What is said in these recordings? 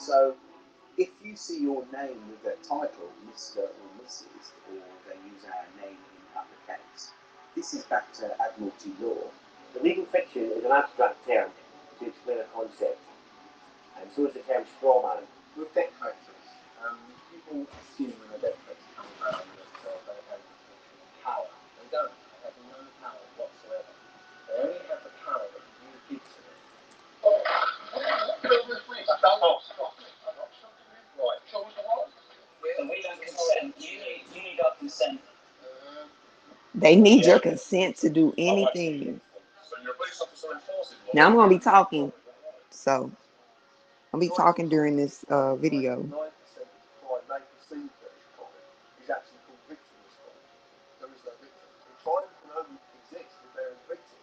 So if you see your name with that title, Mr. or Mrs., or they use our name in uppercase, this is back to Admiralty law. The legal fiction is an abstract term to explain a concept, and so is the term straw man. With debt collectors, people assume when a debt collector comes around that they have power. They don't. They have no power whatsoever. They only have the power that you give to them. They need your consent to do anything. Now I'm gonna be talking, so I'll be talking during this video. 9% crime they perceive that is crime is actually called victimless crime. There is no victim. So crime can only exist if there is a victim.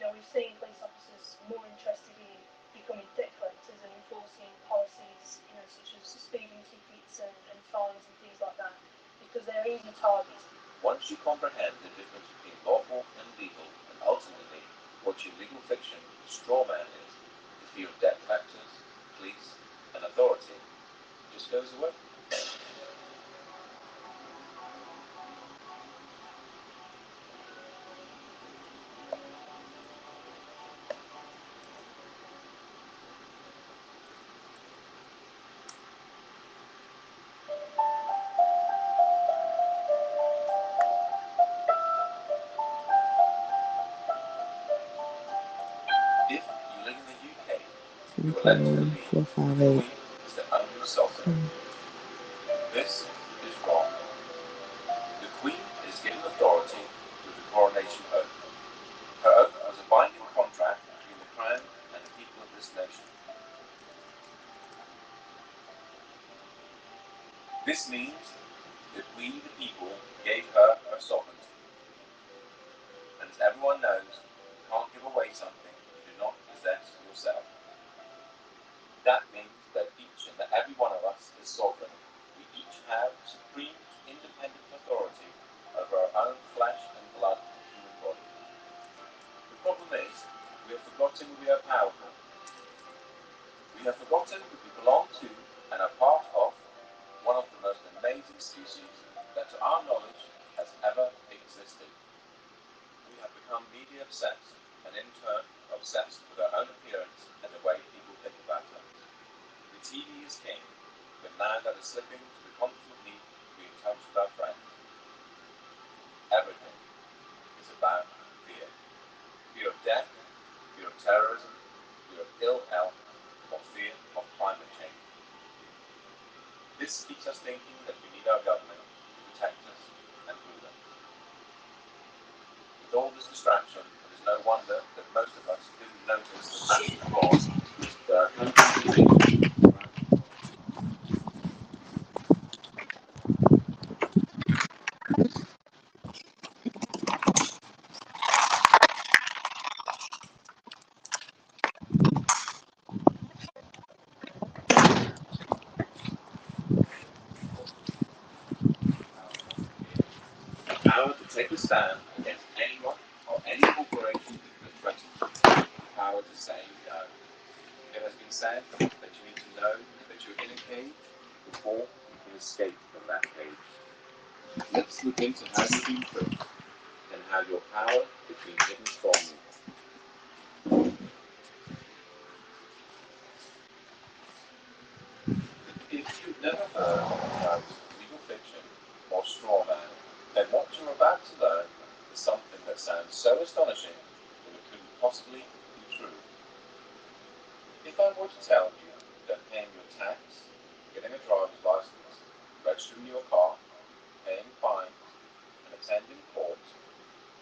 We've seen police officers more interested in becoming debt collectors and enforcing policies, such as speeding tickets and fines and things like that, because they're easy targets. Once you comprehend the difference between lawful and legal, and ultimately what your legal fiction, straw man is, the fear of debt collectors, police, and authority just goes away. If you live in the UK, you're elected to be the Queen is the only sovereign. This is wrong. The Queen is given authority through the coronation oath. Her oath was a binding contract between the Crown and the people of this nation. This means that we, the people, gave her sovereignty. And as everyone knows, you can't give away something you do not possess yourself. That means that each and every one of us is sovereign. We each have supreme, independent authority over our own flesh and blood human body. The problem is, we have forgotten we are powerful. We have forgotten that we belong to and are part of one of the most amazing species that to our knowledge has ever existed. We have become media obsessed and in turn obsessed with our own appearance and the way people think about us. The TV is king, but now that is slipping to the constant need to be in touch with our friends. Everything is about fear. Fear of death, fear of terrorism, fear of ill health, or fear of climate change. This keeps us thinking that we need our government to protect us and rule us. With all this distraction, it is no wonder that most of us didn't notice the massive cost that our country is facing. Power to take a stand against anyone or any corporation that threatens the power to say no. It has been said that you need to know that you're in a cage before you can escape from that cage. Let's look into how you've been tricked and how your power is being hidden from you. If you've never heard about legal fiction or straw man, then what you're about to learn is something that sounds so astonishing that it couldn't possibly be true. If I were to tell you that paying your tax, getting a driver's license, registering your car, paying fines, and attending court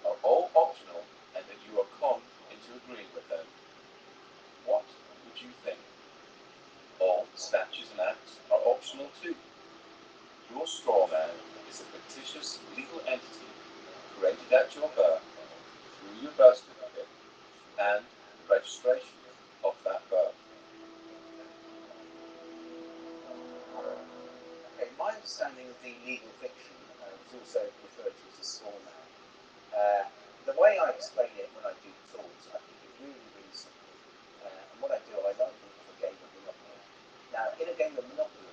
are all optional and that you are conned into agreeing with them, what would you think? All statutes and acts are optional too. Your straw man is a fictitious legal entity created at your birth through your birth certificate and the registration of that birth. Okay, my understanding of the legal fiction is also referred to as a straw man. The way I explain it when I do talks, I think it's really, really simple. And what I do, I like them for game of Monopoly. Now, in a game of Monopoly,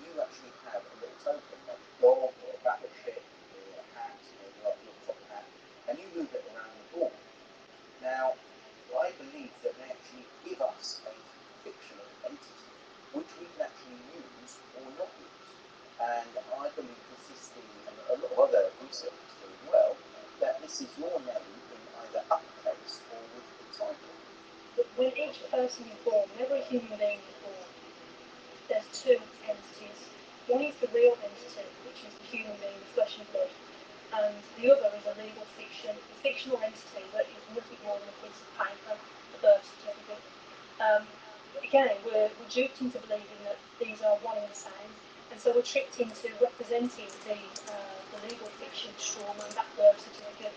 you actually have a little token, like a dog or a battleship or a hat, or like a little top hat, and you move it around the board. Now, I believe that they actually give us a fictional entity, which we can actually use or not use. And I believe this is and a lot of other research do as well, that this is your name in either uppercase or with the title. But when each person is born, whenever a human being is born, there's two entities. One is the real entity, which is the human being, the flesh and blood, and the other is a legal fiction, a fictional entity that is nothing more than a piece of paper, a birth certificate. Again, we're duped into believing that these are one and the same, and so we're tricked into representing the legal fiction trauma and that birth certificate.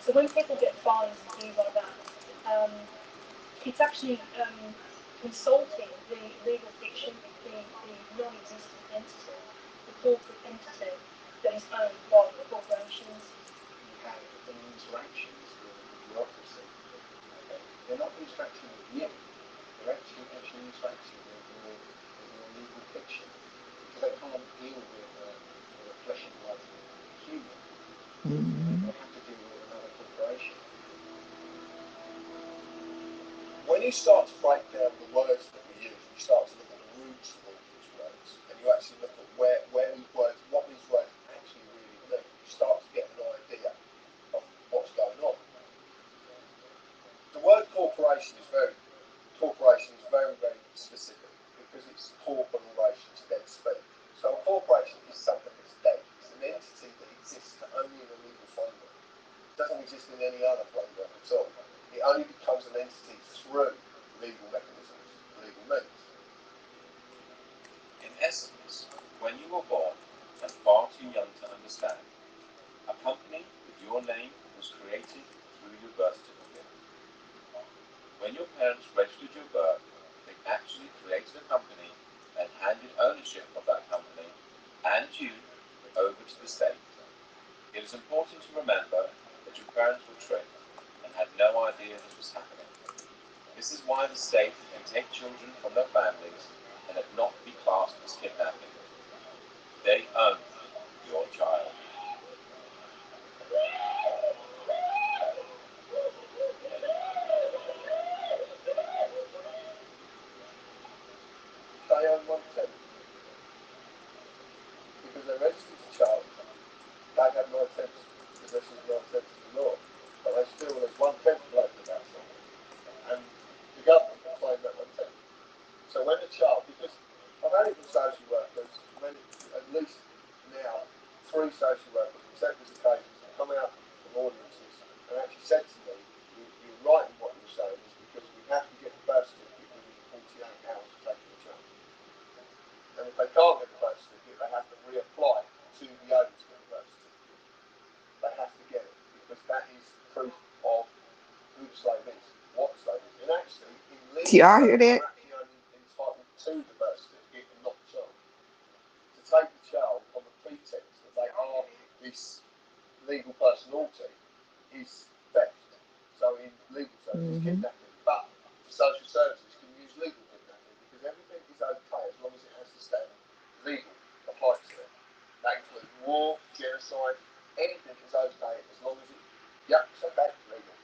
So when people get fines and things like that, it's actually insulting the legal fiction, the non-existent entity, the corporate entity that is owned by the corporations. You have interactions with the bureaucracy. Okay? They're not interacting with you. They're actually interacting with your legal fiction, because they can't deal with a flesh and blood human. Mm-hmm. They have to deal with another corporation. When you start to break down the words that we use, you start to look at the roots of all these words, and you actually look at where these words, what these words actually really mean, you start to get an idea of what's going on. The word corporation is very, very specific, because it's corporation, it's dead speak. So a corporation is something that's dead. It's an entity that exists only in a legal framework. It doesn't exist in any other framework at all. It only becomes an entity through legal mechanisms, legal means. In essence, when you were born and far too young to understand, a company with your name was created through your birth certificate. When your parents registered your birth, they actually created a company and handed ownership of that company and you over to the state. It is important to remember that your parents were tricked and had no idea this was happening. This is why the state can take children from their families and it not be classed as kidnapping. They own your child. They own 1/10. Because they registered the child, they have 9/10 possession of 9/10 of the law. But they still, there's 1/10 floating about somewhere. And the government will claim that 1/10. So when the child, because I've had it from social workers, at least now, 3 social workers on separate occasions have come out from audiences and actually said to me, you're right in what you're saying, is because we have to get the birth certificate within 48 hours of taking the child. And if they can't get the birth certificate, they have to reapply to be able to get the birth certificate. They have to get it, because that is proof of who the slave is, what the slave is. And actually, in legal Do y'all hear that? they're actually only entitled to the birth certificate and not the child. To take the child on the pretext that they are this legal personality is theft. So in legal terms, it's kidnapping. But social services can use legal kidnapping, because everything is okay as long as it has to stand legal applies to it. That includes war, genocide, anything is okay as long as it's okay, legal.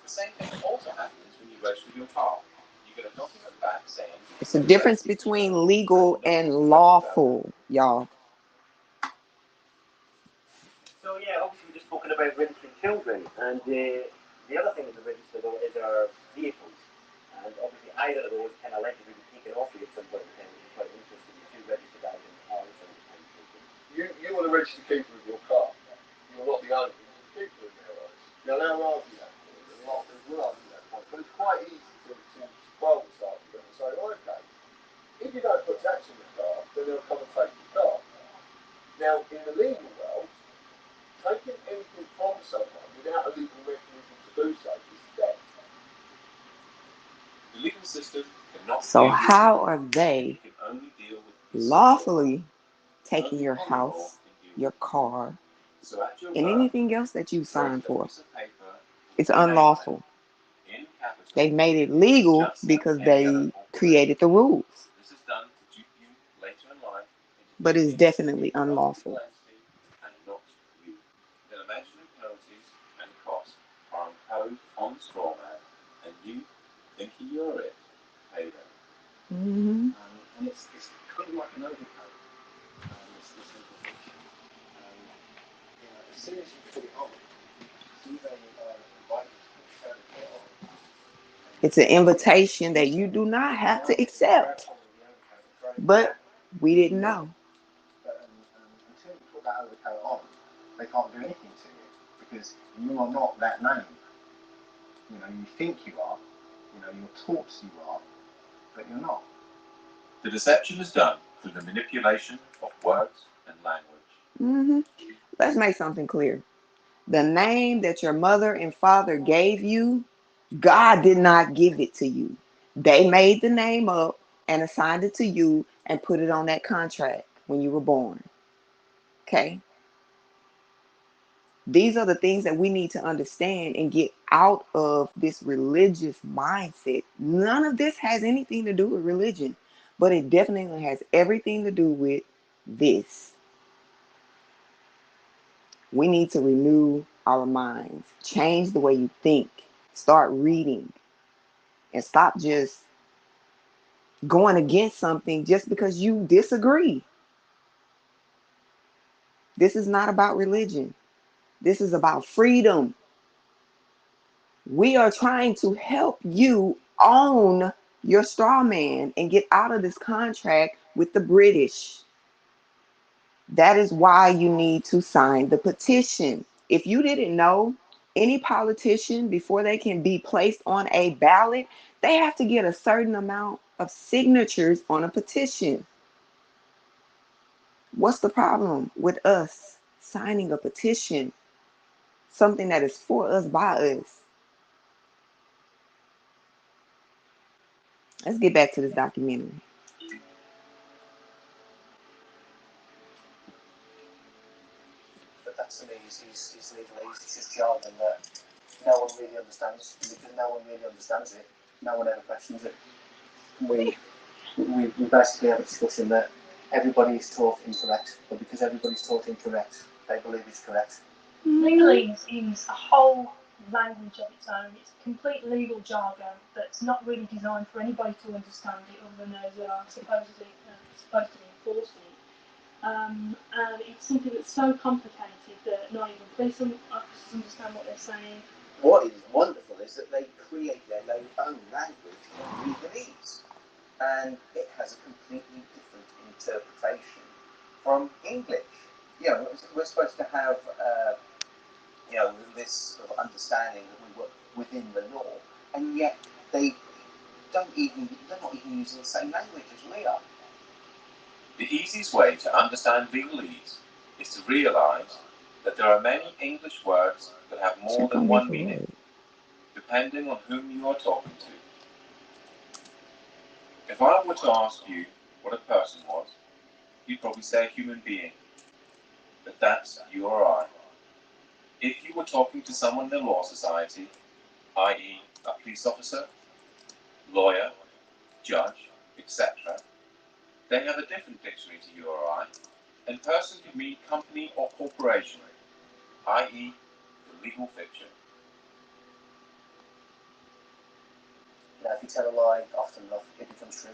The same thing also happens when you register your car. You get a document back saying It's the difference between legal and lawful, y'all. So yeah, obviously we're just talking about registering children, and the other thing that we register though is our vehicles, and obviously either of those can allegedly be taken off you at some point in time, which is quite interesting. The two registered items are at some point taken. You are the registered keeper of your car. You are not the owner. You're the keeper of their eyes. Now they'll argue that point, and a lot of people will argue that point, but it's quite easy to quell this argument and say, well, okay, if you don't put tax on the car, then they'll come and take your car. Now, in the legal world, taking anything from someone without a legal mechanism to do so is theft. the legal system cannot So deal with how you. are they It can only deal with pieces of lawfully law. taking Only your common law house, can deal your with you. car, So at your and birth, anything else that you write signed a for? piece of paper with It's your name on unlawful. it, in capitals, They made it legal Just as because any other they corporation. created the rules, This is done to dupe you later in life into but it's thinking definitely you're not a unlawful. legal entity and not you. Then imaginary penalties and costs are imposed on the straw man, and you, thinking you're it, pay them. Hmm. And it's kind of like an overcoat. It's this simple fiction. As soon as you put it on, as soon as they invite you to put it on, It's an invitation that you do not have to accept, but we didn't know. But until you put that overcoat on, they can't do anything to you because you are not that name. You know, you think you are. You know, you're taught you are, but you're not. The deception is done through the manipulation of words and language. Hmm. Let's make something clear. The name that your mother and father gave you, God did not give it to you. They made the name up and assigned it to you and put it on that contract when you were born. Okay? These are the things that we need to understand and get out of this religious mindset. None of this has anything to do with religion, but it definitely has everything to do with this. We need to renew our minds, change the way you think, start reading, and stop just going against something just because you disagree. This is not about religion. This is about freedom. We are trying to help you own your straw man and get out of this contract with the British. That is why you need to sign the petition. If you didn't know, any politician, before they can be placed on a ballot, they have to get a certain amount of signatures on a petition. What's the problem with us signing a petition? Something that is for us, by us. Let's get back to this documentary. But that's to me is legalese. It's just jargon that no one really understands. Because no one really understands it, no one ever questions it. We basically have a discussion that everybody is taught incorrect, but because everybody's taught incorrect, they believe it's correct. Legalese is a whole language of its own. It's complete legal jargon that's not really designed for anybody to understand it other than those that are supposed to be enforcing it. And it's something that's so complicated that not even police officers understand what they're saying. What is wonderful is that they create their own language in legalese, and it has a completely different interpretation from English. You know, we're supposed to have, this sort of understanding that we work within the law, and yet they're not even using the same language as we are. The easiest way to understand legalese is to realize that there are many English words that have more than one meaning, depending on whom you are talking to. If I were to ask you what a person was, you'd probably say a human being, but that's you or I. If you were talking to someone in the law society, i.e. a police officer, lawyer, judge, etc., they have a different dictionary to you or I, and person could mean company or corporation, i.e. the legal fiction. If you tell a lie often enough, it becomes truth,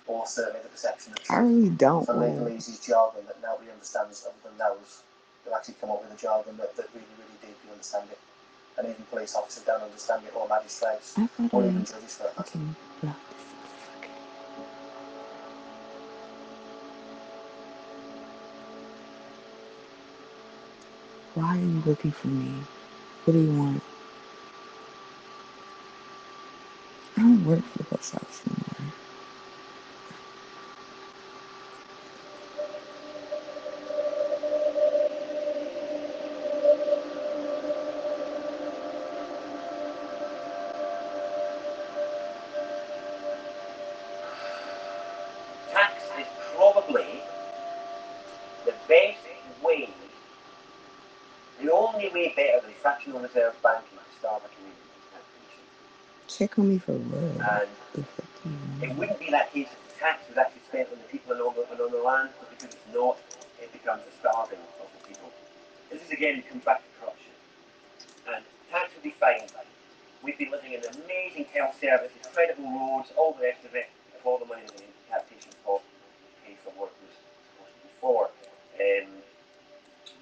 or certainly the perception of I truth. really don't. So legalese is jargon that nobody understands other than those who actually come up with a jargon that really, really deeply understand it. And even police officers don't understand it, or magistrates, or even judges for that matter. Why are you looking for me? What do you want? I don't work for the post office anymore. Tax is probably the best way, the only way better than fractional reserve banking to start a community pension. Check on me for what? And it wouldn't be that case if the tax was actually spent on the people and on the land, but because it's not, it becomes the starving of the people. This is again, it comes back to corruption. And tax would be fine. We'd be living in an amazing health service, incredible roads, all the rest of it, if all the money that the taxation cost paid for what it was supposed to be for.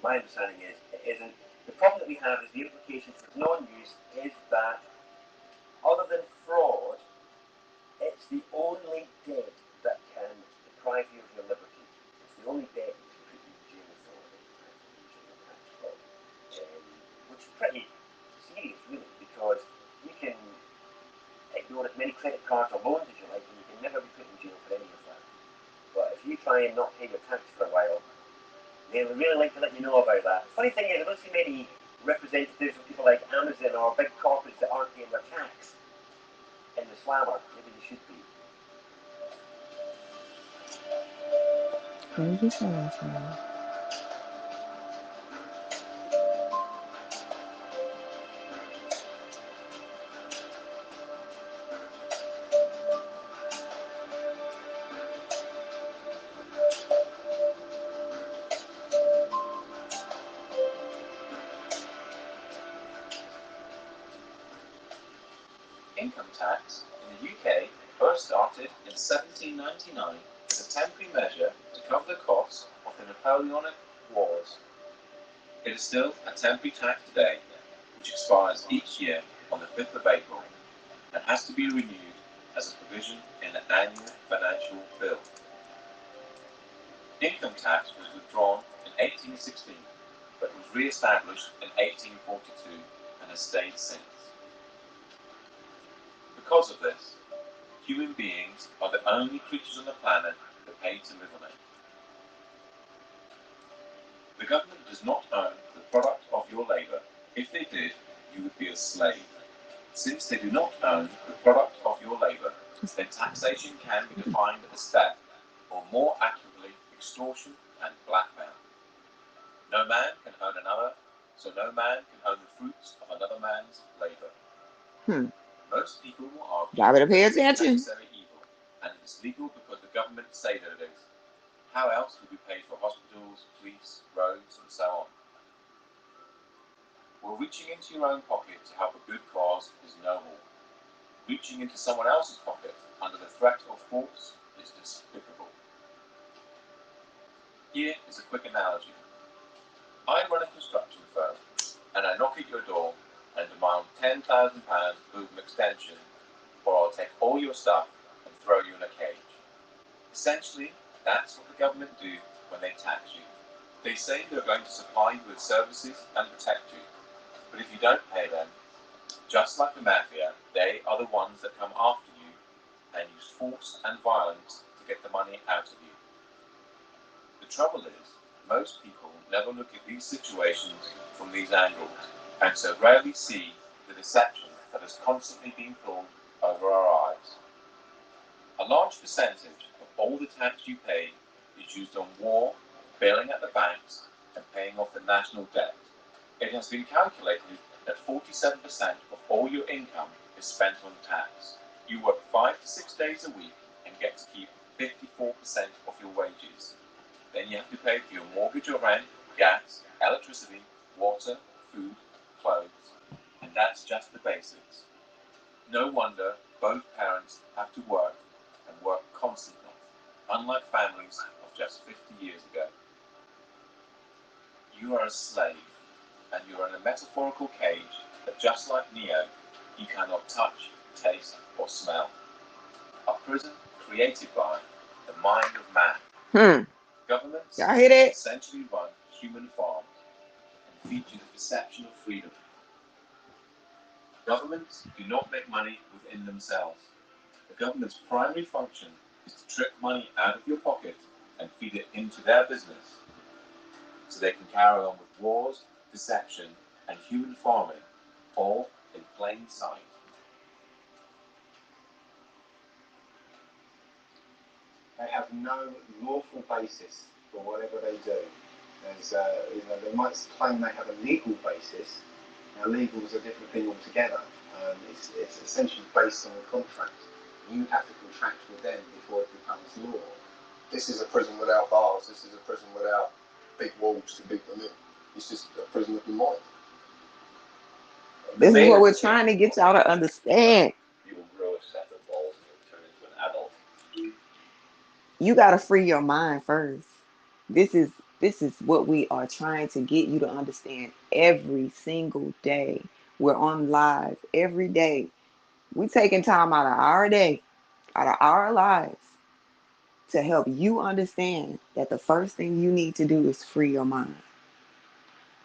My understanding is it isn't. The problem that we have is the implication for non-use is that other than fraud, it's the only debt that can deprive you of your liberty. It's the only debt that can put you in jail for which is pretty serious, really, because you can ignore as many credit cards or loans as you like, and you can never be put in jail for any of that. But if you try and not pay your tax for a while, they would really like to let you know about that. The funny thing is, I don't see many representatives of people like Amazon or big corporates that aren't paying their tax in the slammer. Maybe they should be. What did you say? Income tax in the UK first started in 1799 as a temporary measure to cover the costs of the Napoleonic Wars. It is still a temporary tax today, which expires each year on the 5th of April and has to be renewed as a provision in the annual financial bill. Income tax was withdrawn in 1816, but was re-established in 1842 and has stayed since. Because of this, human beings are the only creatures on the planet that pay to live on it. The government does not own the product of your labour. If they did, you would be a slave. Since they do not own the product of your labour, then taxation can be defined as theft, or more accurately, extortion and blackmail. No man can own another, so no man can own the fruits of another man's labour. Most people will argue Y'all better pay that it is attention. necessary evil, and it is legal because the government say that it is. How else would we pay for hospitals, police, roads, and so on? Well, reaching into your own pocket to help a good cause is noble. Reaching into someone else's pocket under the threat of force is despicable. Here is a quick analogy. I run a construction firm, and I knock at your door and demand £10,000 boom extension, or I'll take all your stuff and throw you in a cage. Essentially, that's what the government do when they tax you. They say they're going to supply you with services and protect you, but if you don't pay them, just like the mafia, they are the ones that come after you and use force and violence to get the money out of you. The trouble is, most people never look at these situations from these angles, and so rarely see the deception that is constantly being pulled over our eyes. A large percentage of all the tax you pay is used on war, bailing out the banks, and paying off the national debt. It has been calculated that 47% of all your income is spent on tax. You work 5 to 6 days a week and get to keep 54% of your wages. Then you have to pay for your mortgage or rent, gas, electricity, water, food, clothes, and that's just the basics. No wonder both parents have to work and work constantly, unlike families of just 50 years ago. You are a slave, and you are in a metaphorical cage that, just like Neo, you cannot touch, taste, or smell. A prison created by the mind of man. Governments Y'all hear that? essentially run human farms and feed you the perception of freedom. Governments do not make money within themselves. The government's primary function is to trick money out of your pocket and feed it into their business, so they can carry on with wars, deception, and human farming, all in plain sight. They have no lawful basis for whatever they do. They might claim they have a legal basis, Now, legal is a different thing altogether. It's essentially based on a contract. You have to contract with them before it becomes law. This is a prison without bars. This is a prison without big walls to beat them in. It's just a prison of the mind. This is what we're trying to get y'all to understand. You will grow a set of balls and you'll turn into an adult. You got to free your mind first. This is what we are trying to get you to understand every single day. We're on live every day. We're taking time out of our day, out of our lives, to help you understand that the first thing you need to do is free your mind.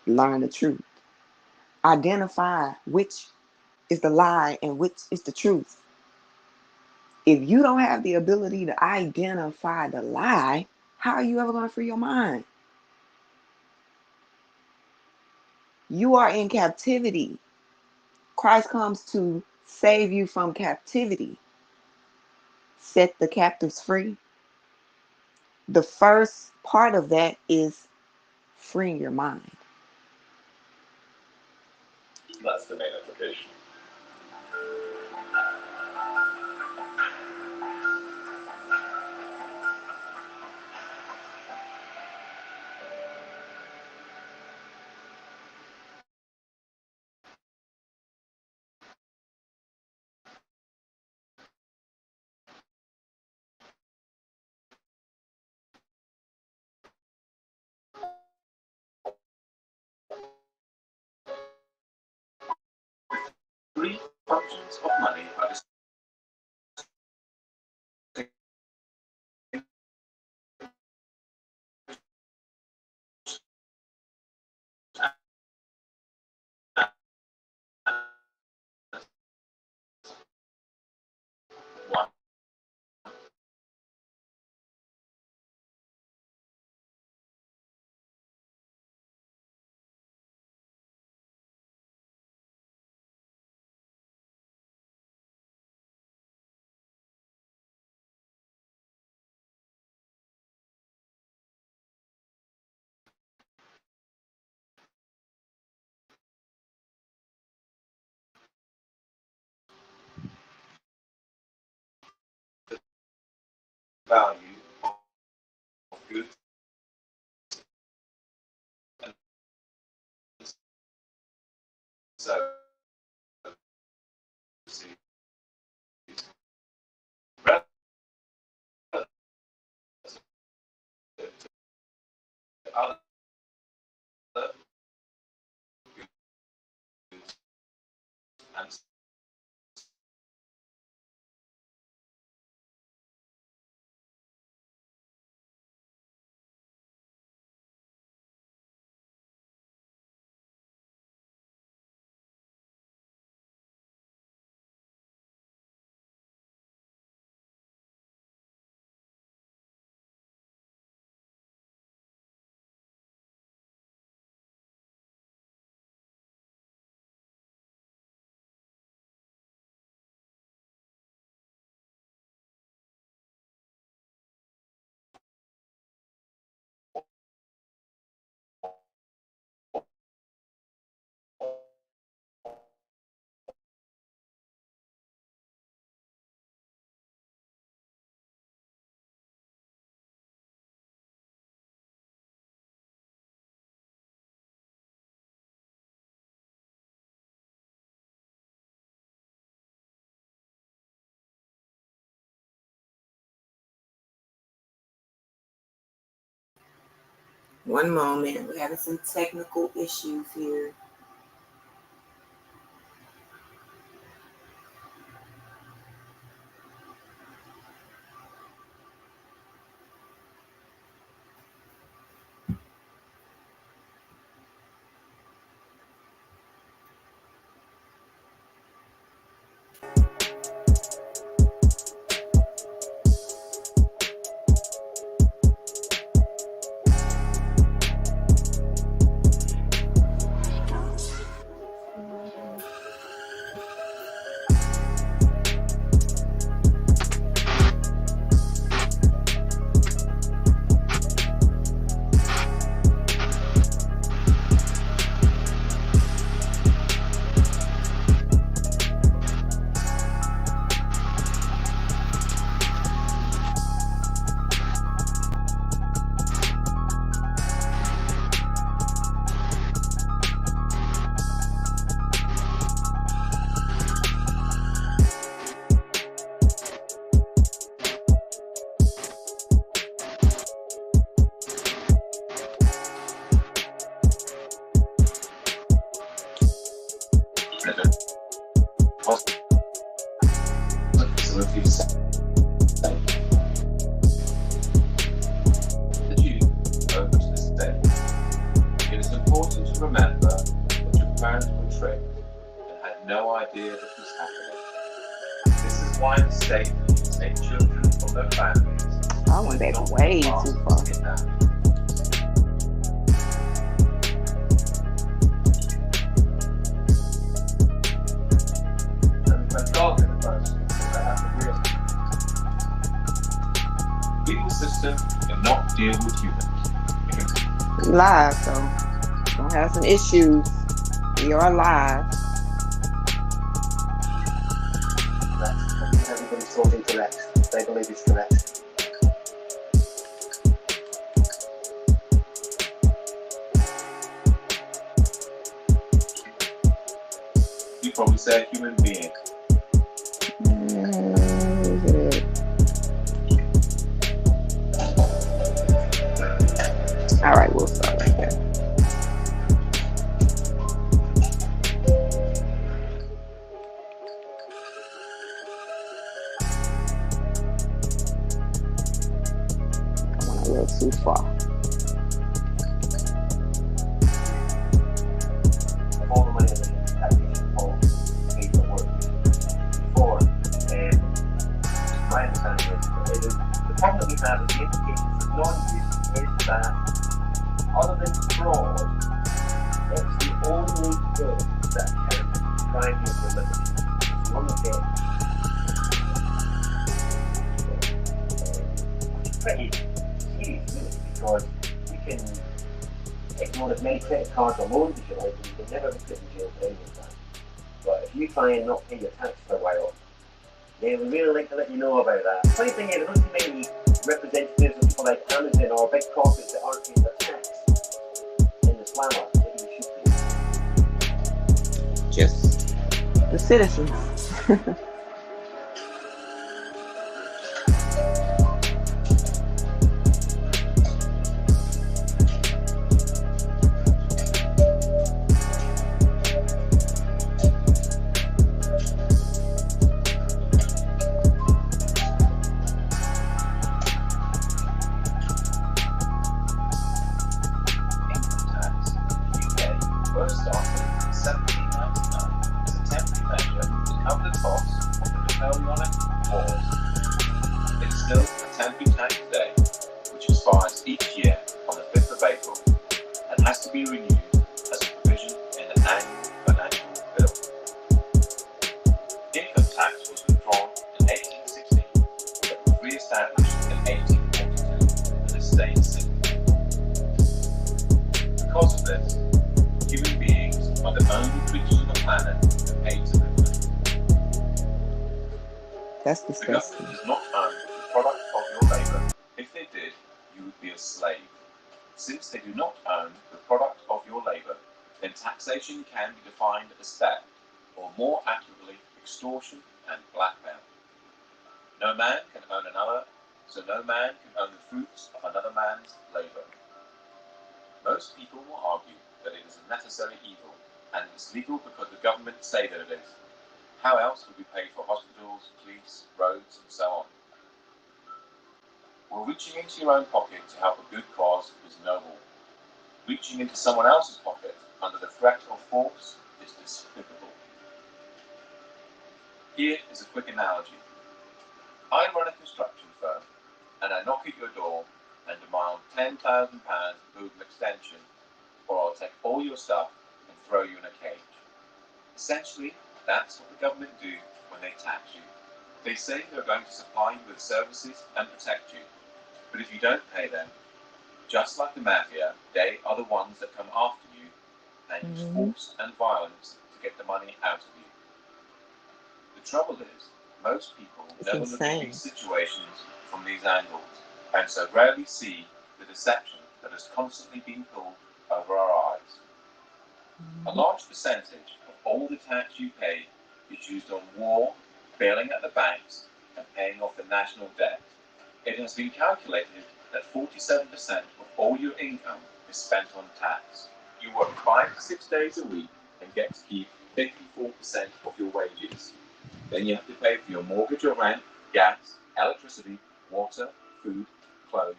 Learn the truth. Identify which is the lie and which is the truth. If you don't have the ability to identify the lie, how are you ever going to free your mind? You are in captivity. Christ comes to save you from captivity. Set the captives free. The first part of that is freeing your mind. That's the main application. Three functions of money are distinct one. Value of goods and services relative to other goods and One moment. We're having some technical issues here. absolutely the same. The Jew over to this day. It is important to remember that your parents were tricked and had no idea this was happening. This is why the state can take children from their families. I went back way too far. Legal system cannot deal with humans. We live, so don't have some issues. We are live. Everybody's told incorrect. They believe it's correct. You probably say human being. All right, we'll start right there. I went a little too far. All the money that we paid for work before, my understanding is the problem we have is the implications of non-use is that other than fraud, it's the only thing that can drive you to liberty. It's the only thing. Which is pretty serious, really, because you can ignore as many credit cards or loans as you like, but you can never be put in jail for any of that. But if you try and not pay your tax for a while, they would really like to let you know about that. The funny thing is, I don't see many representatives of people like Amazon or big corporates that aren't paying their tax in this flower. Maybe we should be. Just the citizens. First started in 1799 as a temporary measure to cover the costs of the Napoleonic Wars. It is still a temporary tax today, which expires each year on the 5th of April and has to be renewed as a provision in an annual financial bill. Income tax was withdrawn in 1816, but was re-established in 1842 and has stayed since. Because of this, human beings are the only creatures on the planet that pay to live. That's The disgusting. government does not own the product of your labour. If they did, you would be a slave. Since they do not own the product of your labour, then taxation can be defined as theft, or more accurately, extortion and blackmail. No man can own another, so no man can own the fruits of another man's labour. Most people will argue that it is a necessary evil, and it is legal because the government say that it is. How else would we pay for hospitals, police, roads, and so on? Well, reaching into your own pocket to help a good cause is noble. Reaching into someone else's pocket under the threat of force is despicable. Here is a quick analogy. I run a construction firm, and I knock at your door and demand £10,000 to move an extension, or I'll take all your stuff and throw you in a cage. Essentially, that's what the government do when they tax you. They say they're going to supply you with services and protect you, but if you don't pay them, just like the mafia, they are the ones that come after you and use force and violence to get the money out of you. The trouble is, most people never look at these situations from these angles, and so rarely see the deception that has constantly been pulled over our eyes. A large percentage of all the tax you pay is used on war, bailing at the banks, and paying off the national debt. It has been calculated that 47% of all your income is spent on tax. You work 5 to 6 days a week and get to keep 54% of your wages. Then you have to pay for your mortgage or rent, gas, electricity, water, food, clothes,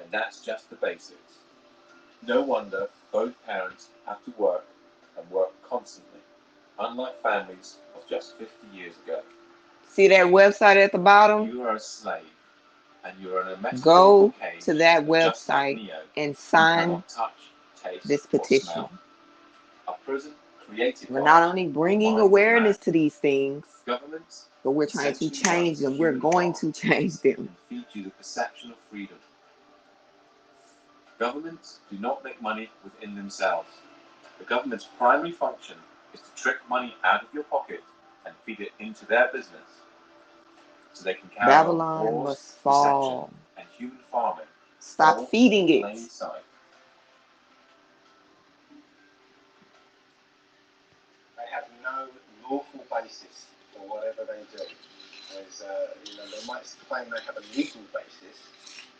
and that's just the basics. No wonder both parents have to work and work constantly, unlike families of just 50 years ago. See that website at the bottom? You are a slave, and you are in a metaphorical Go cage, to that and just like website Neo, and you sign cannot touch, taste, this or petition. smell. A prison created We're by not only the bringing minds of awareness man. to these things, Governments but we're trying to essentially change run them. We're human going farms to change them. and feed you the perception of freedom. Governments do not make money within themselves. The government's primary function is to trick money out of your pocket and feed it into their business, so they can carry on Babylon wars, must deception, fall. and human farming, Stop all feeding in it. plain sight. They have no lawful basis for whatever they do. There's, they might claim they have a legal basis.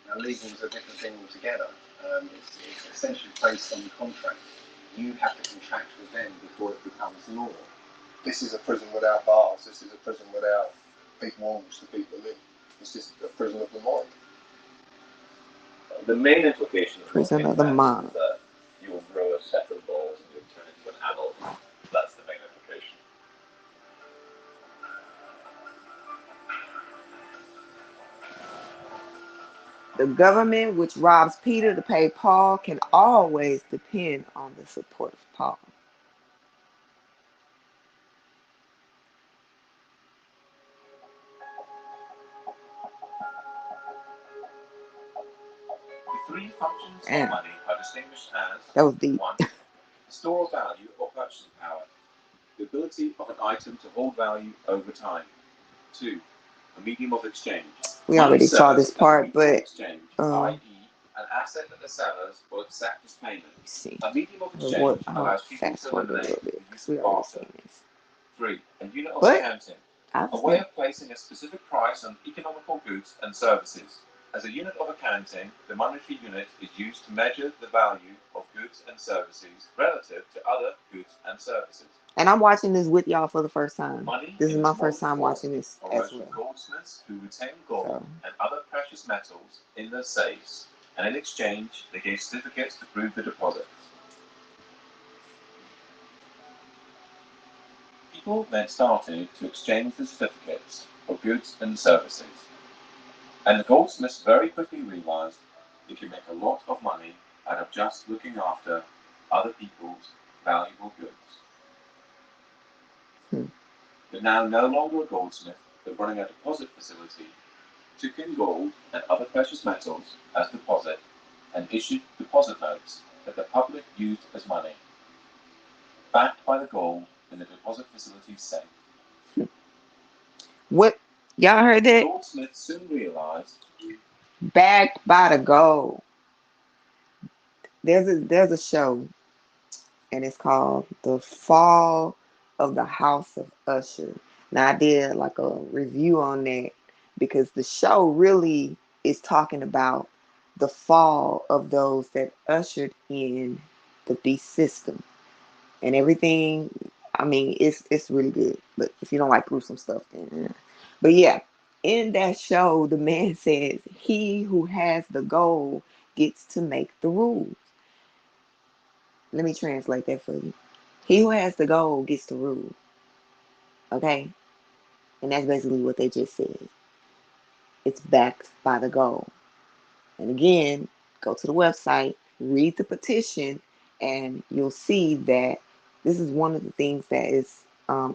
Now, legal is a different thing altogether. It's essentially based on contract. You have to contract with them before it becomes law. This is a prison without bars. This is a prison without big walls to people in. It's just a prison of the mind. The main implication of Prison of the mind. is that you will grow a set of balls and you'll turn into an adult. That's the main implication. The government, which robs Peter to pay Paul, can always depend on the support of Paul. The three functions Damn. of money are distinguished as That was deep. 1. Store of value or purchasing power, the ability of an item to hold value over time. 2. A medium of exchange. We already saw Money this serves as a part, medium of but exchange, i.e., an asset that the sellers will accept as payment. see. A medium of I'll exchange allows people fast to forward a eliminate little bit the because use we of already barter. seen this. 3. A unit of But accounting, I a way understand. of placing a specific price on economical goods and services. As a unit of accounting, the monetary unit is used to measure the value of goods and services relative to other goods and services. And I'm watching this with y'all for the first time. Money This is in my its first modern time form watching this arose as from well. goldsmiths who retained gold So, and other precious metals in their safes, and in exchange they gave certificates to prove the deposits. People then started to exchange the certificates for goods and services, and the goldsmiths very quickly realized they could make a lot of money out of just looking after other people's valuable goods. But now no longer a goldsmith, but running a deposit facility, took in gold and other precious metals as deposit and issued deposit notes that the public used as money, backed by the gold in the deposit facility's safe. what y'all heard that? Goldsmiths soon realized Backed by the gold. There's a show, and it's called The Fall of the House of Usher. Now I did like a review on that because the show really is talking about the fall of those that ushered in the beast system and everything. I mean, it's really good. But if you don't like gruesome stuff, then but yeah, in that show, the man says he who has the gold gets to make the rules. Let me translate that for you. He who has the gold gets to rule. Okay? And that's basically what they just said. It's backed by the gold. And again, go to the website, read the petition, and you'll see that this is one of the things that is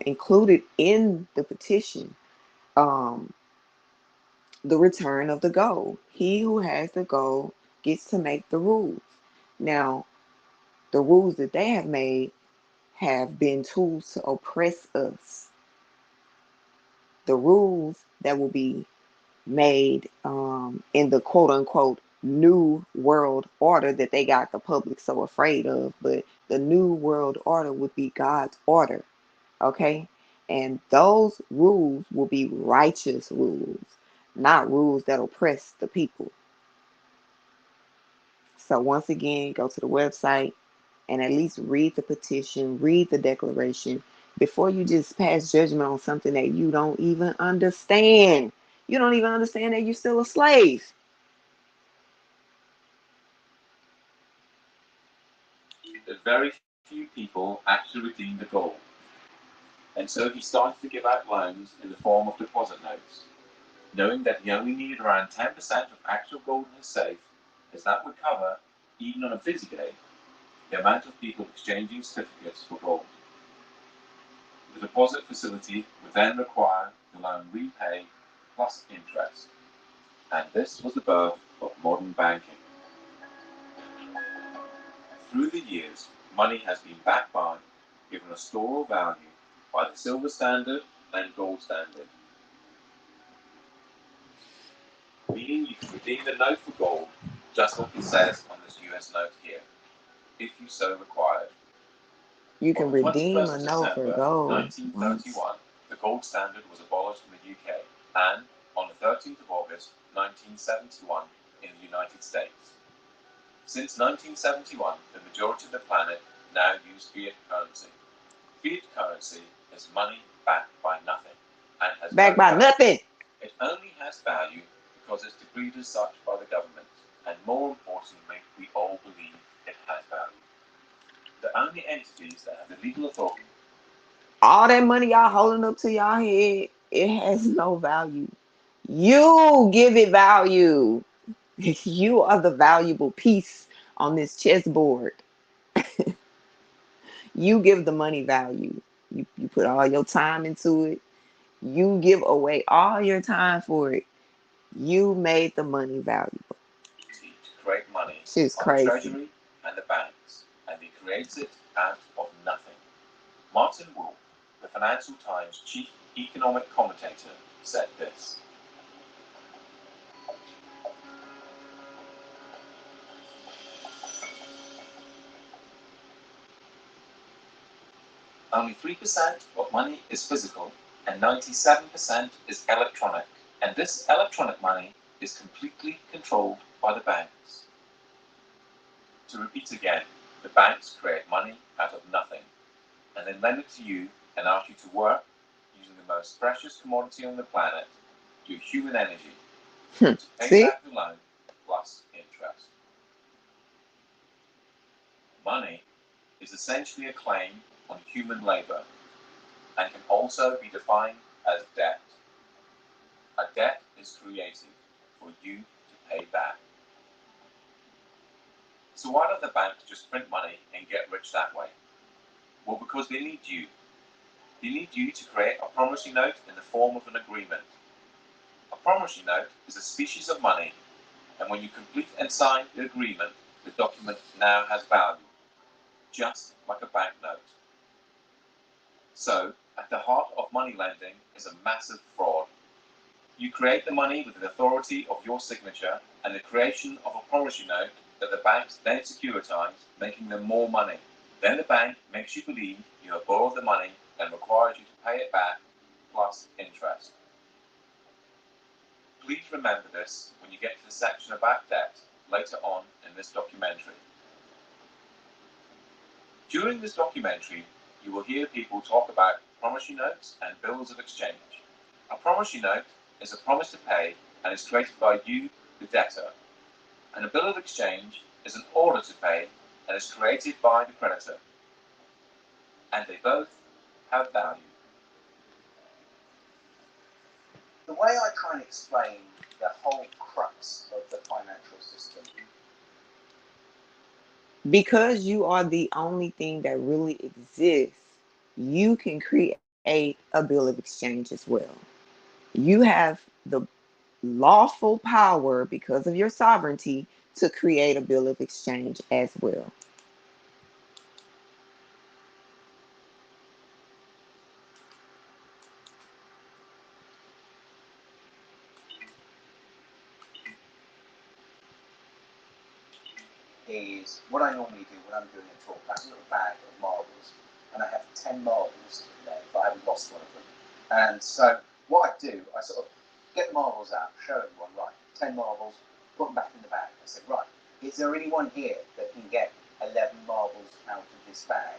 included in the petition. Um, the return of the gold. He who has the gold gets to make the rules. Now, the rules that they have made have been tools to oppress us. The rules that will be made in the quote unquote new world order that they got the public so afraid of, but the new world order would be God's order, okay? And those rules will be righteous rules, not rules that oppress the people. So once again, go to the website and at least read the petition, read the declaration. before you just pass judgment on something that you don't even understand. You don't even understand that you're still a slave. That very few people actually redeemed the gold. And so he started to give out loans in the form of deposit notes, knowing that he only needed around 10% of actual gold in his safe, as that would cover, even on a busy day, the amount of people exchanging certificates for gold. The deposit facility would then require the loan repay plus interest, and this was the birth of modern banking. Through the years, money has been backed by, given a store of value by the silver standard and gold standard, meaning you can redeem the note for gold, just like it says on this US note here, if you so required. You can On the redeem 21st a of note for December gold. 1931, the gold standard was abolished in the UK, and on the 13th of August 1971 in the United States. Since 1971, the majority of the planet now use fiat currency. Fiat currency is money backed by nothing and has Backed no by value. nothing. It only has value because it's decreed as such by the government, and more importantly, we all believe it has value. The only entities that have the legal authority. All that money y'all holding up to y'all head, it has no value. You give it value. You are the valuable piece on this chessboard. You give the money value. You put all your time into it. You give away all your time for it. You made the money valuable. To create money Shit's on the crazy. Treasury and the banks, and they create it out of nothing. Martin Wolf, the Financial Times chief economic commentator, said this. Only 3% of money is physical and 97% is electronic. And this electronic money is completely controlled by the banks. To repeat again, the banks create money out of nothing and then lend it to you and ask you to work using the most precious commodity on the planet, your human energy, to pay See? back the loan plus interest. Money is essentially a claim on human labor and can also be defined as debt. A debt is created for you to pay back. So why don't the banks just print money and get rich that way? Well, because they need you. They need you to create a promissory note in the form of an agreement. A promissory note is a species of money, and when you complete and sign the agreement, the document now has value, just like a banknote. So, at the heart of money lending is a massive fraud. You create the money with the authority of your signature and the creation of a promissory note that the banks then securitize, making them more money. Then the bank makes you believe you have borrowed the money and requires you to pay it back plus interest. Please remember this when you get to the section about debt later on in this documentary. During this documentary, you will hear people talk about promissory notes and bills of exchange. A promissory note is a promise to pay and is created by you, the debtor. And a bill of exchange is an order to pay and is created by the creditor. And they both have value. The way I try and explain the whole crux of the financial system. Because you are the only thing that really exists, you can create a bill of exchange as well. You have the lawful power, because of your sovereignty, to create a bill of exchange as well. Is what I normally do when I'm doing a talk. I have a little bag of marbles, and I have 10 marbles in there, but I haven't lost one of them. And so what I do, I sort of get the marbles out, show everyone, right, 10 marbles, put them back in the bag. I said, right, is there anyone here that can get 11 marbles out of this bag?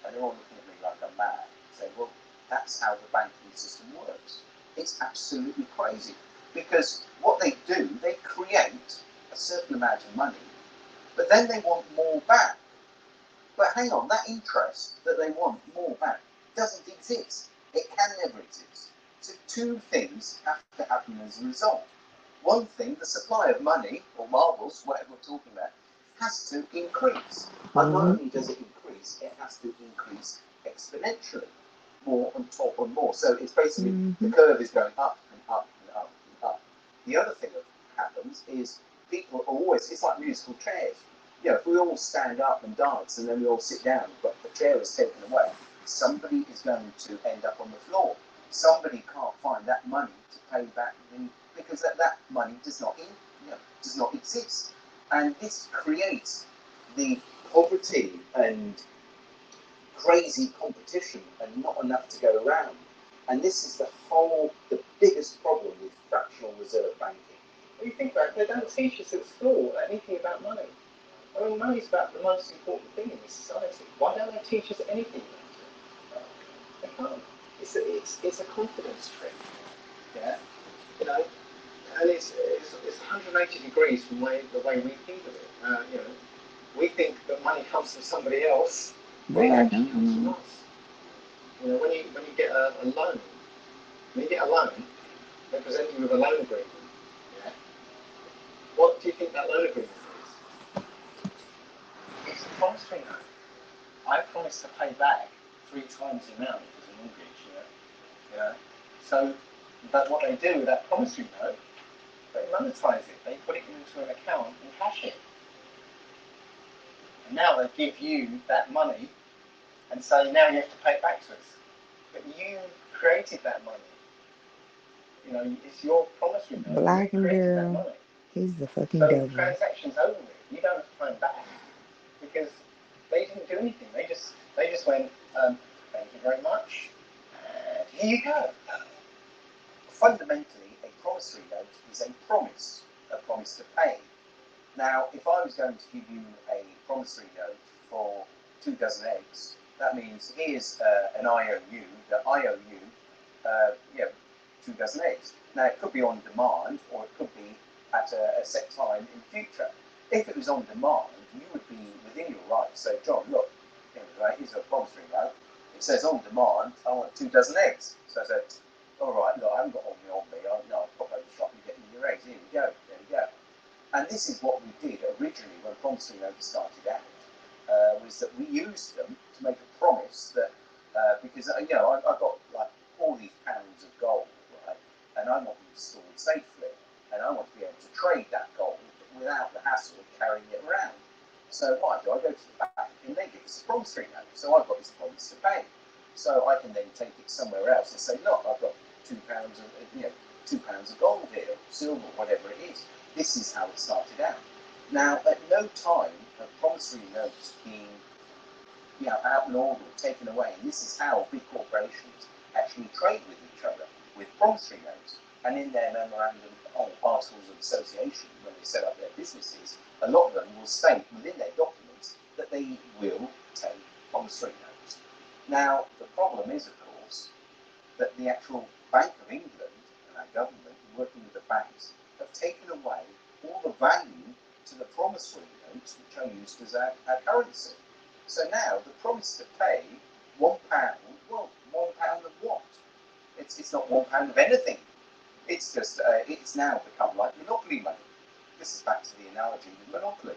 And they're all looking at me like I'm mad. that's how the banking system works. It's absolutely crazy because what they do, they create a certain amount of money, but then they want more back. But hang on, that interest that they want more back doesn't exist. It can never exist. So two things have to happen as a result. One thing, the supply of money, or marbles, whatever we're talking about, has to increase. And not only does it increase, it has to increase exponentially, more on top of more. So it's basically, the curve is going up and up and up and up. The other thing that happens is people are always, it's like musical chairs. You know, if we all stand up and dance and then we all sit down, but the chair is taken away, somebody is going to end up on the floor. Somebody can't find that money to pay back because that money does not exist. And this creates the poverty and crazy competition and not enough to go around. And this is the biggest problem with fractional reserve banking. When you think about it, they don't teach us at school anything about money. I mean, money's about the most important thing in this society. Why don't they teach us anything about it? They can't. It's a confidence trick. Yeah, you know, and it's 180 degrees from the way we think of it. You know, we think that money comes from somebody else. But it actually comes from us. You know, when you get a loan, they present you with a loan agreement. Yeah. What do you think that loan agreement is? It's a promissory note. I promise to pay back 3 times the amount as a mortgage. You know. So, but what they do with that promissory note, they monetize it. They put it into an account and cash it. And now they give you that money and say, now you have to pay it back to us. But you created that money. You know, it's your promissory note. Black and girl. girl. He's the fucking so devil. The transaction's over. You don't have to pay them back because they didn't do anything. They just went, thank you very much. And here you go. Fundamentally, a promissory note is a promise to pay. Now, if I was going to give you a promissory note for 2 dozen eggs, that means here's an IOU. The IOU, 2 dozen eggs. Now, it could be on demand, or it could be at a set time in the future. If it was on demand, you would be within your rights. So, John, look, here's a promissory note. It says on demand, I want 2 dozen eggs. So I said, all right, look, I haven't got on me. I'll pop over the shop and get me your eggs. Here we go. There we go. And this is what we did originally when promissory notes started out. Was that we used them to make a promise that because I've got like all these pounds of gold, right, and I want them stored safely, and I want to be able to trade that gold without the hassle of carrying it around. So what I do, I go to the bank and they give us a promissory note. So I've got this promise to pay. So I can then take it somewhere else and say, look, I've got £2 of gold here, or silver, whatever it is. This is how it started out. Now, at no time have promissory notes been outlawed or taken away. And this is how big corporations actually trade with each other, with promissory notes. And in their memorandum of articles of association, when they set up their businesses, a lot of them will state within their documents that they will take promissory notes. Now, the problem is, of course, that the actual Bank of England and our government, working with the banks, have taken away all the value to the promissory notes, which are used as our currency. So now the promise to pay £1, well, £1 of what? It's not £1 of anything. It's just, it's now become like Monopoly money. This is back to the analogy with Monopoly.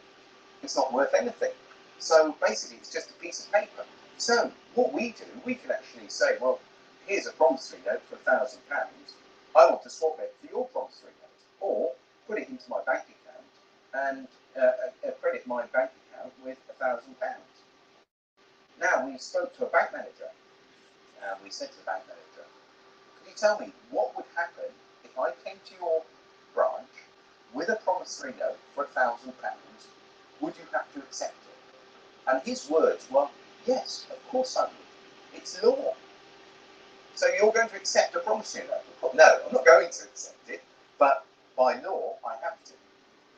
It's not worth anything. So basically it's just a piece of paper. So what we do, we can actually say, well, here's a promissory note for £1,000. I want to swap it for your promissory note, or put it into my bank account and credit my bank account with £1,000. Now we spoke to a bank manager, and we said to the bank manager, could you tell me what would happen if I came to your branch with a promissory note for £1,000? Would you have to accept it? And his words were, yes, of course I would. It's law. So you're going to accept a promissory note? No, I'm not going to accept it, but by law I have to.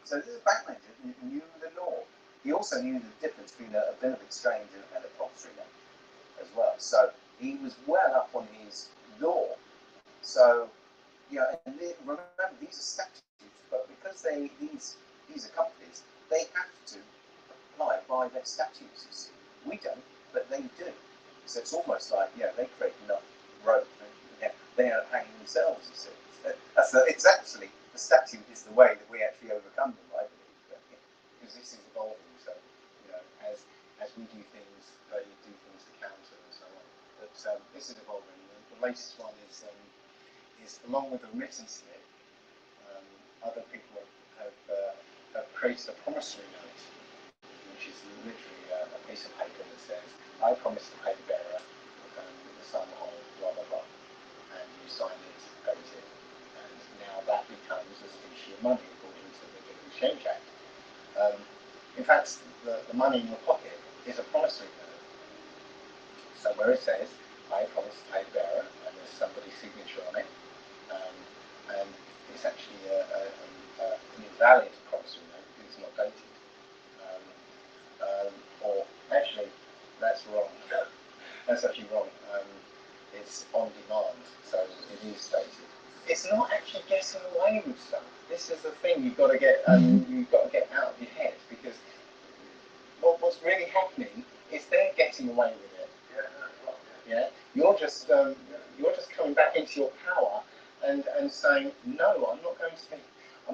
So this is a bank manager who knew the law. He also knew the difference between a bill of exchange and a promissory note as well. So He was well up on his law. So, and remember, these are statutes, but because these are companies, they have to apply by their statutes. You see. We don't, but they do. So it's almost like, they create enough rope, and they are hanging themselves. You see. It's actually, the statute is the way that we actually overcome them, I believe. Because this is evolving. So, as we do things, they do things to counter and so on. But this is evolving. The latest one is along with the remittance slip, other people have created a promissory note, which is literally a piece of paper that says, I promise to pay the bearer the sum of blah blah blah, and you sign it, date it, and now that becomes a specie of money according to the Gift Exchange Act. In fact, the money in your pocket is a promissory note. So where it says, I promise to pay the bearer, and there's somebody's signature on it, and it's actually an invalid promissory note because it's not dated. Or actually, that's wrong. That's actually wrong. It's on demand, so it is dated. It's not actually getting away with stuff. This is the thing you've got to get. You've got to get out of your head, because what's really happening is they're getting away with it. Yeah. You're just coming back into your power and saying, no, I'm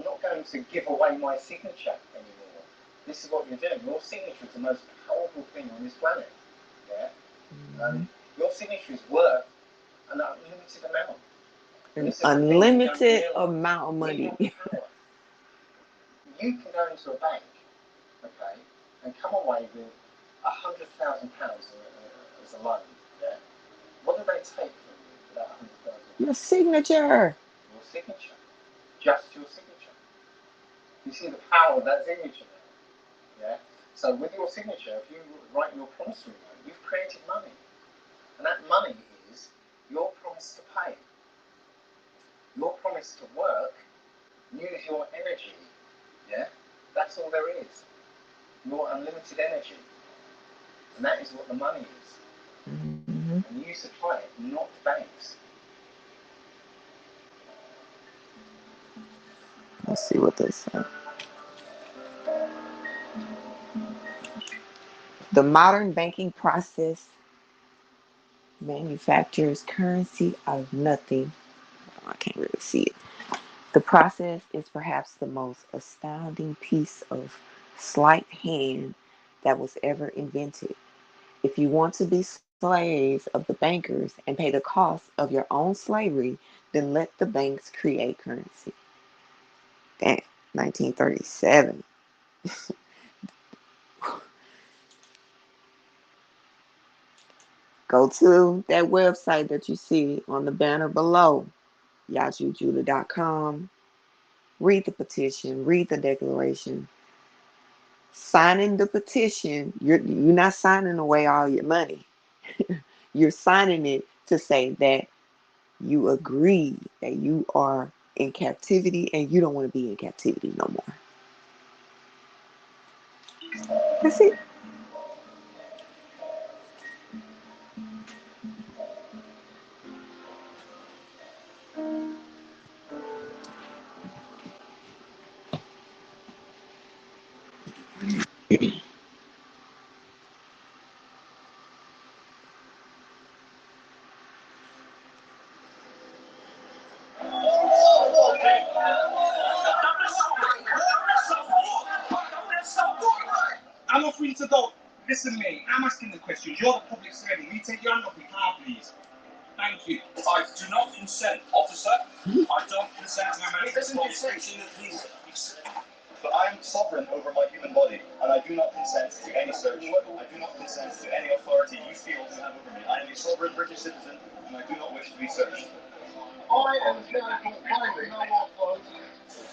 not going to give away my signature anymore. This is what you're doing. Your signature is the most powerful thing on this planet. Yeah. Your signature is worth an unlimited amount. An unlimited amount of money. You can go into a bank, okay, and come away with £100,000 as a loan. Yeah. What do they take from you for that £100,000? Your signature. Your signature. Just your signature. You see the power of that signature now. Yeah. So with your signature, if you write your promissory note, you've created money, and that money is your promise to pay, your promise to work, use your energy. Yeah. That's all there is. Your unlimited energy, and that is what the money is. Mm-hmm. And you supply it, not banks. Let's see what they say. The modern banking process manufactures currency out of nothing. I can't really see it. The process is perhaps the most astounding piece of sleight hand that was ever invented. If you want to be slaves of the bankers and pay the cost of your own slavery, then let the banks create currency. Damn, 1937. Go to that website that you see on the banner below, YajuJudah.com. Read the petition, read the declaration. Signing the petition, you're not signing away all your money. You're signing it to say that you agree that you are in captivity and you don't want to be in captivity no more. That's it. I'm offering to go. Listen to me. I'm asking the questions. You're the public servant. Will you take your hand off my car, please? Thank you. I do not consent, officer. I don't consent to my But I am sovereign over my human body, and I do not consent to any search. I do not consent to any authority you feel to have over me. I am a sovereign British citizen, and I do not wish to be searched.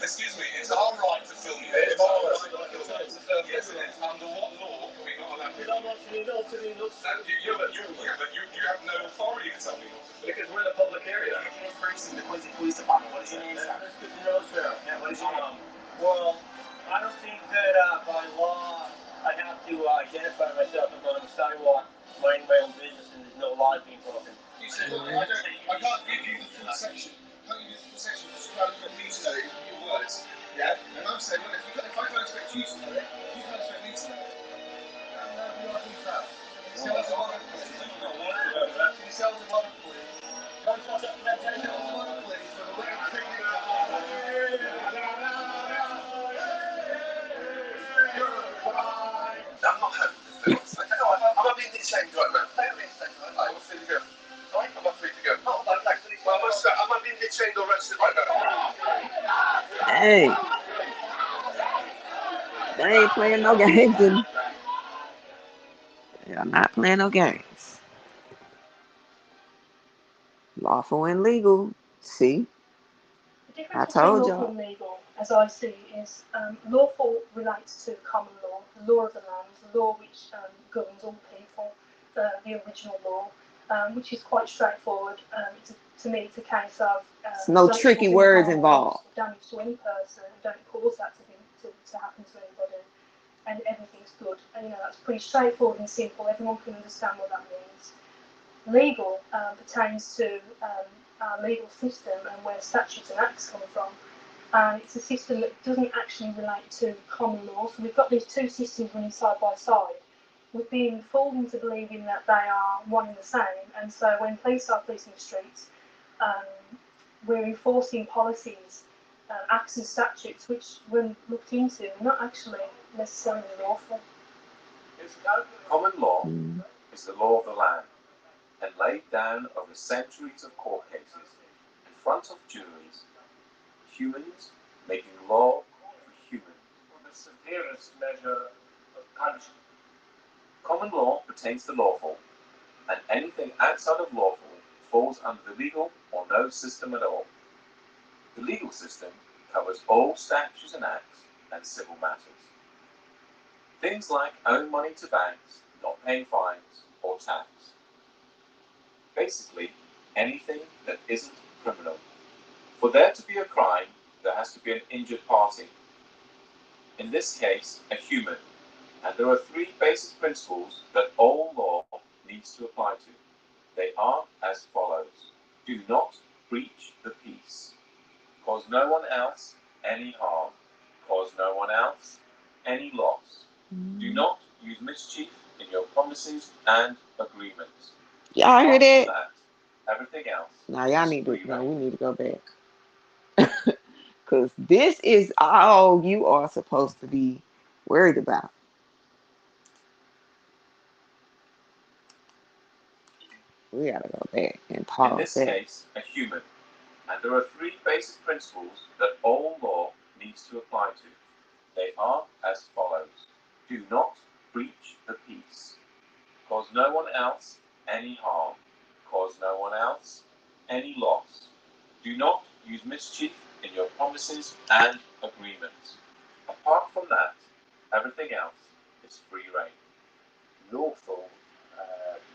Excuse me, it's our right to film you. It's our right to film you. Yes, it is. Under what law are we not allowed to film you? But you have no authority to tell me not to. Because we're in a public area. Person, the police department. What is your name, sir? Yeah, what is your name? Well, I don't think that by law I have to identify myself. I'm on the sidewalk, minding my own business, and there's no laws being broken. said, I can't give you the full section. I can't give you the full section. It's about for me to know your words. Yeah? And I'm saying, well, if I can't expect you to know it, you can't expect me to know it. We are doing that. He sells a monopoly. He sells a monopoly. He sells a monopoly for the Wigan Cricket Club. I'm not happy with this. I'm not being ashamed right now. I'm not free to go. Sorry? I'm not free to go. Well, I'm not being ashamed or arrested right now. Hey, they ain't playing no games. And they are not playing no games. Lawful and legal. See, The I difference between told lawful y'all. and legal, as I see, is lawful relates to common law, the law of the land, the law which governs all people, the original law, which is quite straightforward. To me, it's a case of There's no don't tricky cause any words harm involved. or damage to any person, don't cause that to happen to anybody, and everything's good. And that's pretty straightforward and simple. Everyone can understand what that means. Legal pertains to our legal system and where statutes and acts come from. And it's a system that doesn't actually relate to common law. So we've got these two systems running side by side. We've been fooled into believing that they are one and the same. And so when police are policing the streets, we're enforcing policies, acts and statutes which, when looked into, are not actually necessarily lawful. Common law Mm. is the law of the land, and laid down over centuries of court cases in front of juries, humans making law for humans. The severest measure of punishment. Common law pertains to lawful, and anything outside of lawful falls under the legal or no system at all. The legal system covers all statutes and acts and civil matters. Things like owing money to banks, not paying fines, or tax. Basically, anything that isn't criminal. For there to be a crime, there has to be an injured party. In this case, a human. And there are three basic principles that all law needs to apply to. They are as follows. Do not breach the peace. Cause no one else any harm. Cause no one else any loss. Do not use mischief in your promises and agreements. Y'all hear Apart that? from that, everything else Now y'all is need to. free No, reign. we need to go back. Because this is all you are supposed to be worried about. We gotta go back and In pause this that. case, a human. And there are three basic principles that all law needs to apply to. They are as follows. Do not breach the peace. Cause no one else any harm. Cause no one else any loss. Do not use mischief in your promises and agreements. Apart from that, everything else is free reign. Lawful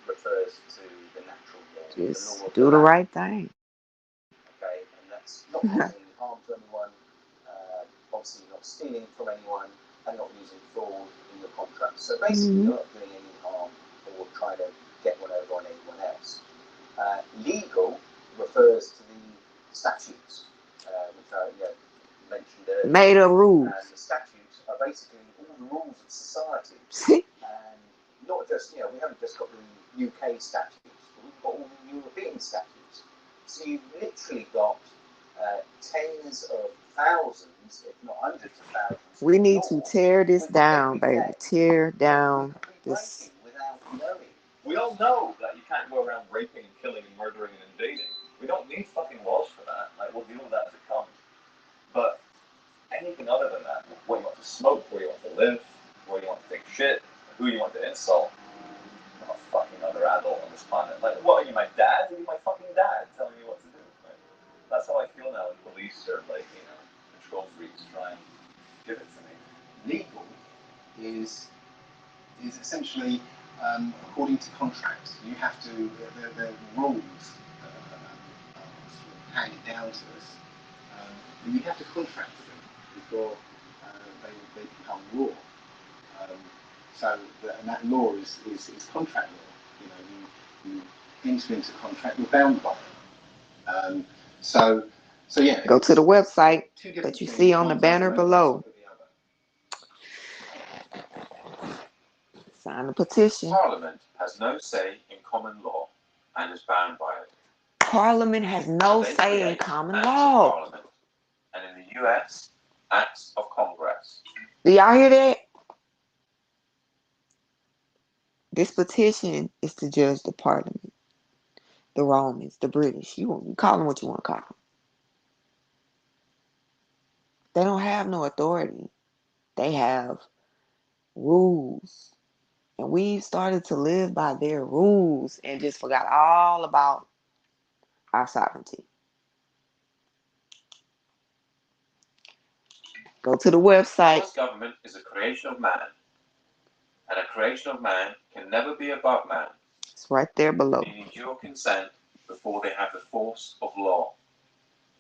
refers to the natural law, the Just law of do the the land. right thing. Okay, and that's not causing any harm to anyone. Obviously, you're not stealing from anyone and not using fraud in your contract. So basically, you're not doing any harm or trying to get one over on anyone else. Legal refers to the statutes, which I mentioned earlier. Made up rules. And the statutes are basically all the rules of society. And not just, we haven't just got the UK statutes, but we've got all the European statutes. So you've literally got tens of thousands, if not hundreds of thousands. We need to laws tear this which down, every baby. day Tear we down could be this. breaking without knowing. We all know that you can't go around raping and killing and murdering and invading. We don't need fucking laws for that. Like, we'll deal with that as it comes. But anything other than that, where you want to smoke, where you want to live, where you want to take shit, who you want to insult, I'm a fucking other adult on this planet. Like, what are you, my dad? Are you my fucking dad telling me what to do? Like, that's how I feel now when police are like, control freaks try and give it to me. Legal is essentially according to contracts. You have to the rules are handed down to us, and you have to contract with them before they become law. And that law is contract law. You enter into contract, we're bound by it. So yeah. Go to the website Two different that you things, see on the one's banner irrelevant below. to the other. Sign the petition. Parliament has no say in common law and is bound by it. Parliament has no They say in create common acts of law. Parliament, and in the US, acts of Congress. Do y'all hear that? This petition is to judge the Parliament, the Romans, the British. You call them what you want to call them. They don't have no authority. They have rules. And we've started to live by their rules and just forgot all about our sovereignty. Go to the website. Because government is a creation of man, and a creation of man can never be above man. It's right there below. They need your consent before they have the force of law.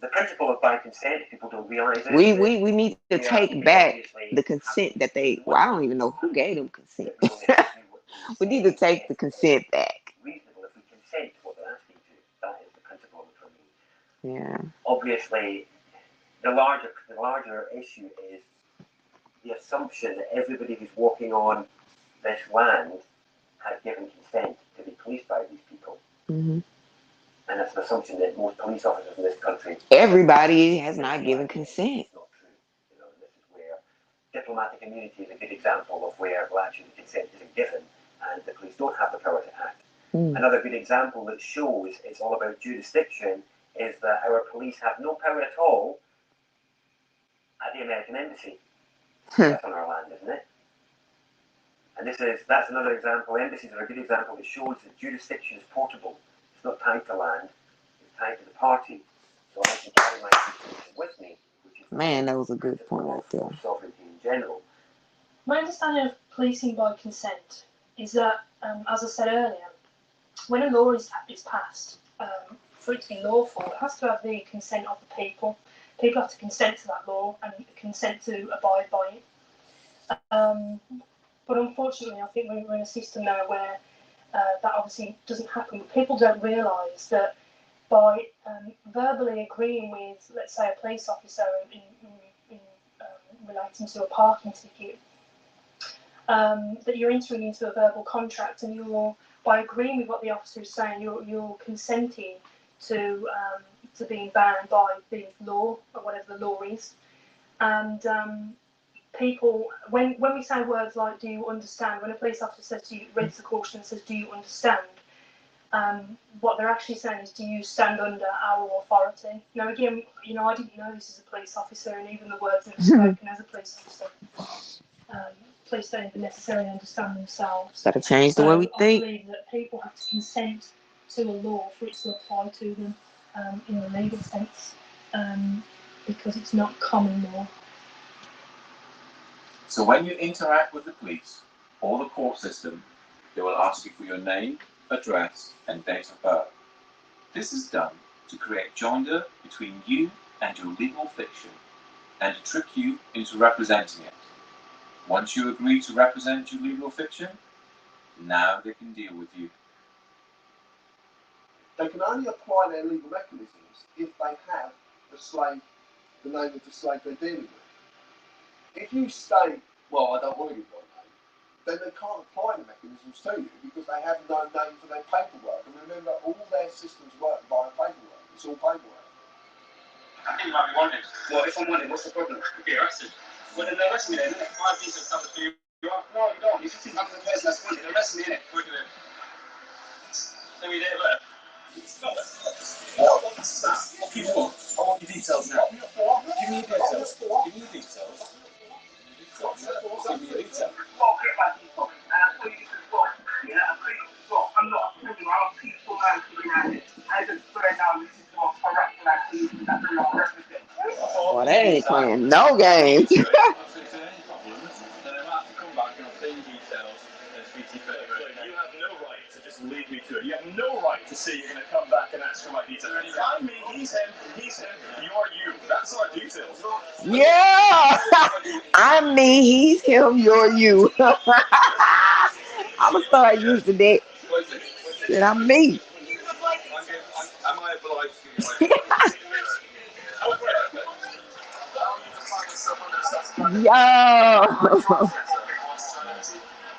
The principle of by consent, people don't realise it. We need to We take back obviously the consent that they, well, I don't even know who gave them consent. that people need to do what We need to take the consent back. reasonable if we consent to what they're asking to. That is the principle of it for me. Yeah. Obviously, the larger issue is the assumption that everybody who's walking on this land has given consent to be policed by these people. Mm-hmm. And that's an assumption that most police officers in this country. Everybody has not given consent. It's not true. You know, this is where diplomatic immunity is a good example of where, well, actually the consent isn't given and the police don't have the power to act. Another good example that shows it's all about jurisdiction is that our police have no power at all at the American embassy. That's on our land, isn't it? And that's another example. Embassies are a good example that shows that jurisdiction is portable. It's not tied to land, it's tied to the party. So I can carry my jurisdiction with me, which is Man, that was a good point right there. sovereignty in general. My understanding of policing by consent is that, as I said earlier, when a law is passed, for it to be lawful, it has to have the consent of the people. People have to consent to that law and consent to abide by it. But unfortunately, I think we're in a system now where that obviously doesn't happen. People don't realise that by verbally agreeing with, let's say, a police officer in relating to a parking ticket, that you're entering into a verbal contract, and by agreeing with what the officer is saying, you're consenting to being bound by the law or whatever the law is. And people, when we say words like "do you understand," when a police officer says to you, reads the caution and says "do you understand," what they're actually saying is, do you stand under our authority? Now again, I didn't know this as a police officer, and even the words that are spoken as a police officer, police don't even necessarily understand themselves. Gotta change the way we think. I believe that people have to consent to a law for it to apply to them in a legal sense, because it's not common law. So when you interact with the police or the court system, they will ask you for your name, address, and date of birth. This is done to create joinder between you and your legal fiction and to trick you into representing it. Once you agree to represent your legal fiction, now they can deal with you. They can only apply their legal mechanisms if they have the name of the slave they're dealing with. If you state, well, I don't want to give my name, then they can't apply the mechanisms to you because they have no name for their paperwork. And remember, all their systems work via paperwork. It's all paperwork. I think you might be wanted. Well, if I'm wanted, what's the problem? I could be arrested. Well, then arrest me then. 5 pieces of stuff for you. No, you don't. You just think I'm the person that's wanted. Arrest me, innit? Quick of it. Let me there, look. What do you want? I want your details now. Give me your details. Give me your details. Give me your details. I'm not a criminal. I'm a peaceful man to be around it. I just swear now this is more correct than I see that they're not representing. Well, they ain't playing no games. You have no right to just lead me to it. You have no right to say you're going to come back and ask for my details. I'm me, he's him, you're you. That's our details. Yeah. I'm me, he's him, you're you. I'm going to start using that. That I'm me. Yo,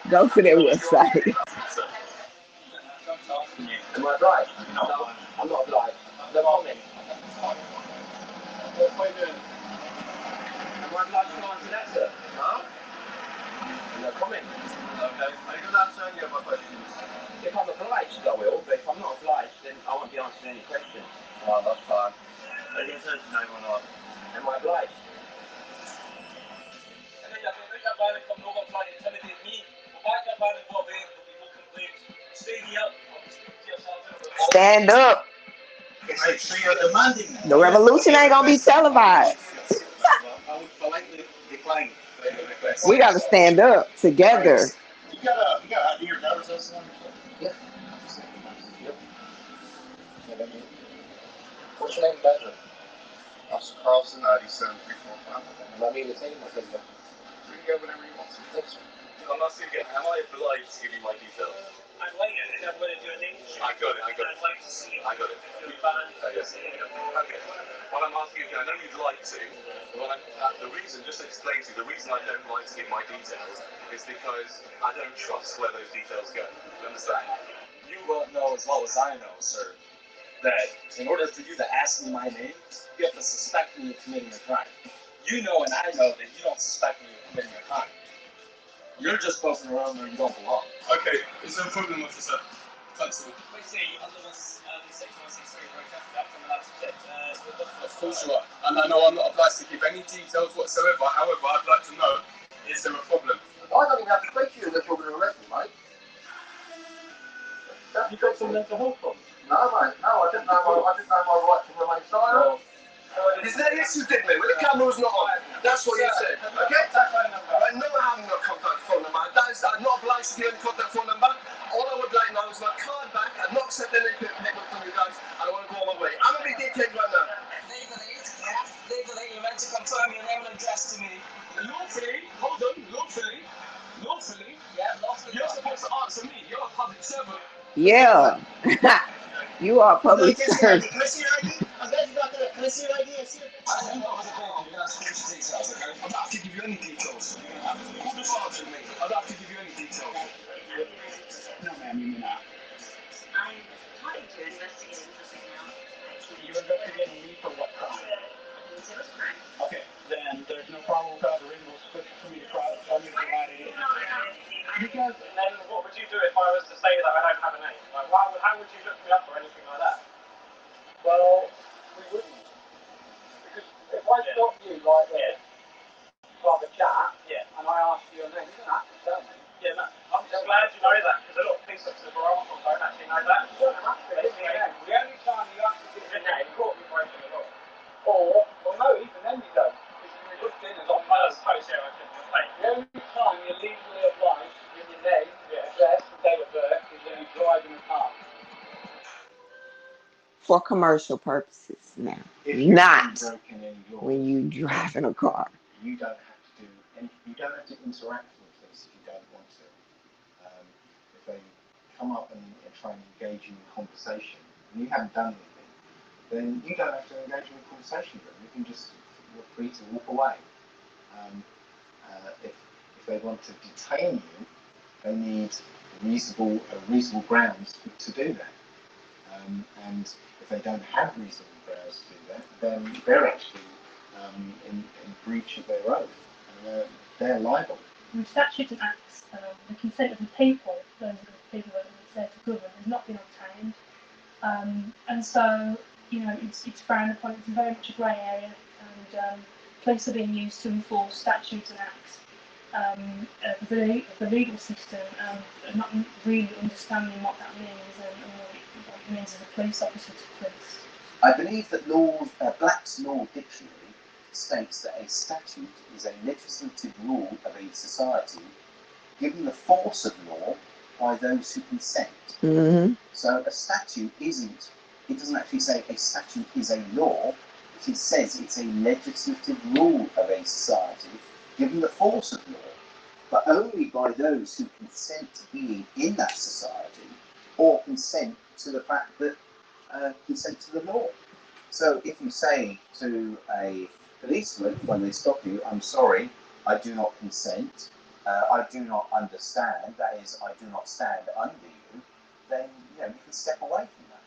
go to their website. Am I obliged? No, I'm not obliged. No comment. What are you doing? Am I obliged to answer that, sir? Huh? No comment. Okay. Are you going to answer any of my questions? If I'm obliged, I will, but if I'm not obliged, then I won't be answering any questions. Oh, that's fine. Are you going to turn to name or not? Am I obliged? Stand up. So you're demanding that. The revolution ain't gonna be televised. I would politely decline the request. We gotta stand up together. You got ID or driver's license on yourself? Yeah. Yep. What's your name, Badger? Officer Carlson, 97345. Let me entertain myself. You can go whenever you want to. Thanks. I'm asking again, am I obliged to give you my details? I'd like it. I'm going to do a name. I got it. I'd like to see it. I got it. Your band. Yes. Okay. What I'm asking you, I know you'd like to, but the reason, just to explain to you, the reason I don't like to give my details is because I don't trust where those details go. You understand? You will know as well as I know, sir, that in order for you to ask me my name, you have to suspect me of committing a crime. You know and I know that you don't suspect me of committing a crime. You're just poking around where you don't belong. Okay, is there a problem, officer? Cancel. We see under this section 163 protest, I'm allowed to check. Of course you are. And I know I'm not obliged to give any details whatsoever. However, I'd like to know, is there a problem? I don't even have to speak to you unless you're going to arrest me, mate. You've got some mental health problems. No, mate. No, I didn't know my right to remain silent. Is that yes, you did, mate? When the camera's not on, that's what you said. Okay? I know I haven't got contact phone number. I'm not obliged to give any contact phone number. All I would like now is my card back. I'm not accepting any payment from you guys. I want to go on my way. I'm going to be detained right now. Legally, you're meant to confirm your name and address to me. Lawfully, hold on, lawfully, Yeah, lawfully. you're supposed to answer me. You're a public servant. Yeah. You are a public servant. Can I see your ID? I'm glad you got that. Can I see your ID? I see it. I don't know how to go on. You're not supposed to details, okay? I don't have to give you any details. Who the fuck to me? I don't have to give you any details. No, ma'am, you may not. I'm trying to investigate something else. You're investigating me for what crime? Okay, then there's no probable cause or reasonable suspicion for me to tell me to provide it. Because And then what would you do if I was to say that I don't have a name? Like, how would you look me up or anything like that? Well, we wouldn't. Because if I stop you right there to have a chat, and I ask you your name, you don't have to tell me. Yeah, no, I'm just glad you know that, because a lot of police officers or officers don't actually know that. You don't have to give me a name. The only time you have to give me a name, Caught me breaking the law. or, well, no, even then you don't. Because you're looked in as on I suppose, yeah, I can explain. The only time you're legally obliged to give your name, address, and date of birth is when you drive in a car. For commercial purposes now. If you've Not broken any law, when you drive in a car. you don't have to do any, you don't have to interact with police if you don't want to. If they come up and try and engage you in conversation, and you haven't done anything, then you don't have to engage in a conversation with them. You can just, you're free to walk away. If they want to detain you, they need reasonable grounds to do that. And if they don't have reasonable grounds to do that, then they're actually in breach of their oath, and they're liable. With statutes and acts, the consent of the people, those are the people that are there to govern, has not been obtained. And so, you know, it's frowned upon. It's very much a grey area, and police are being used to enforce statutes and acts of the legal system, and not really understanding what that means and what it means as a police officer to police. I believe that Black's Law Dictionary states that a statute is a legislative rule of a society given the force of law by those who consent. Mm-hmm. So a statute it doesn't actually say a statute is a law, it says it's a legislative rule of a society given the force of law, but only by those who consent to being in that society or consent to the fact that consent to the law. So if you say to a policeman when they stop you, I'm sorry, I do not consent, I do not understand, that is, I do not stand under you, then you can step away from that.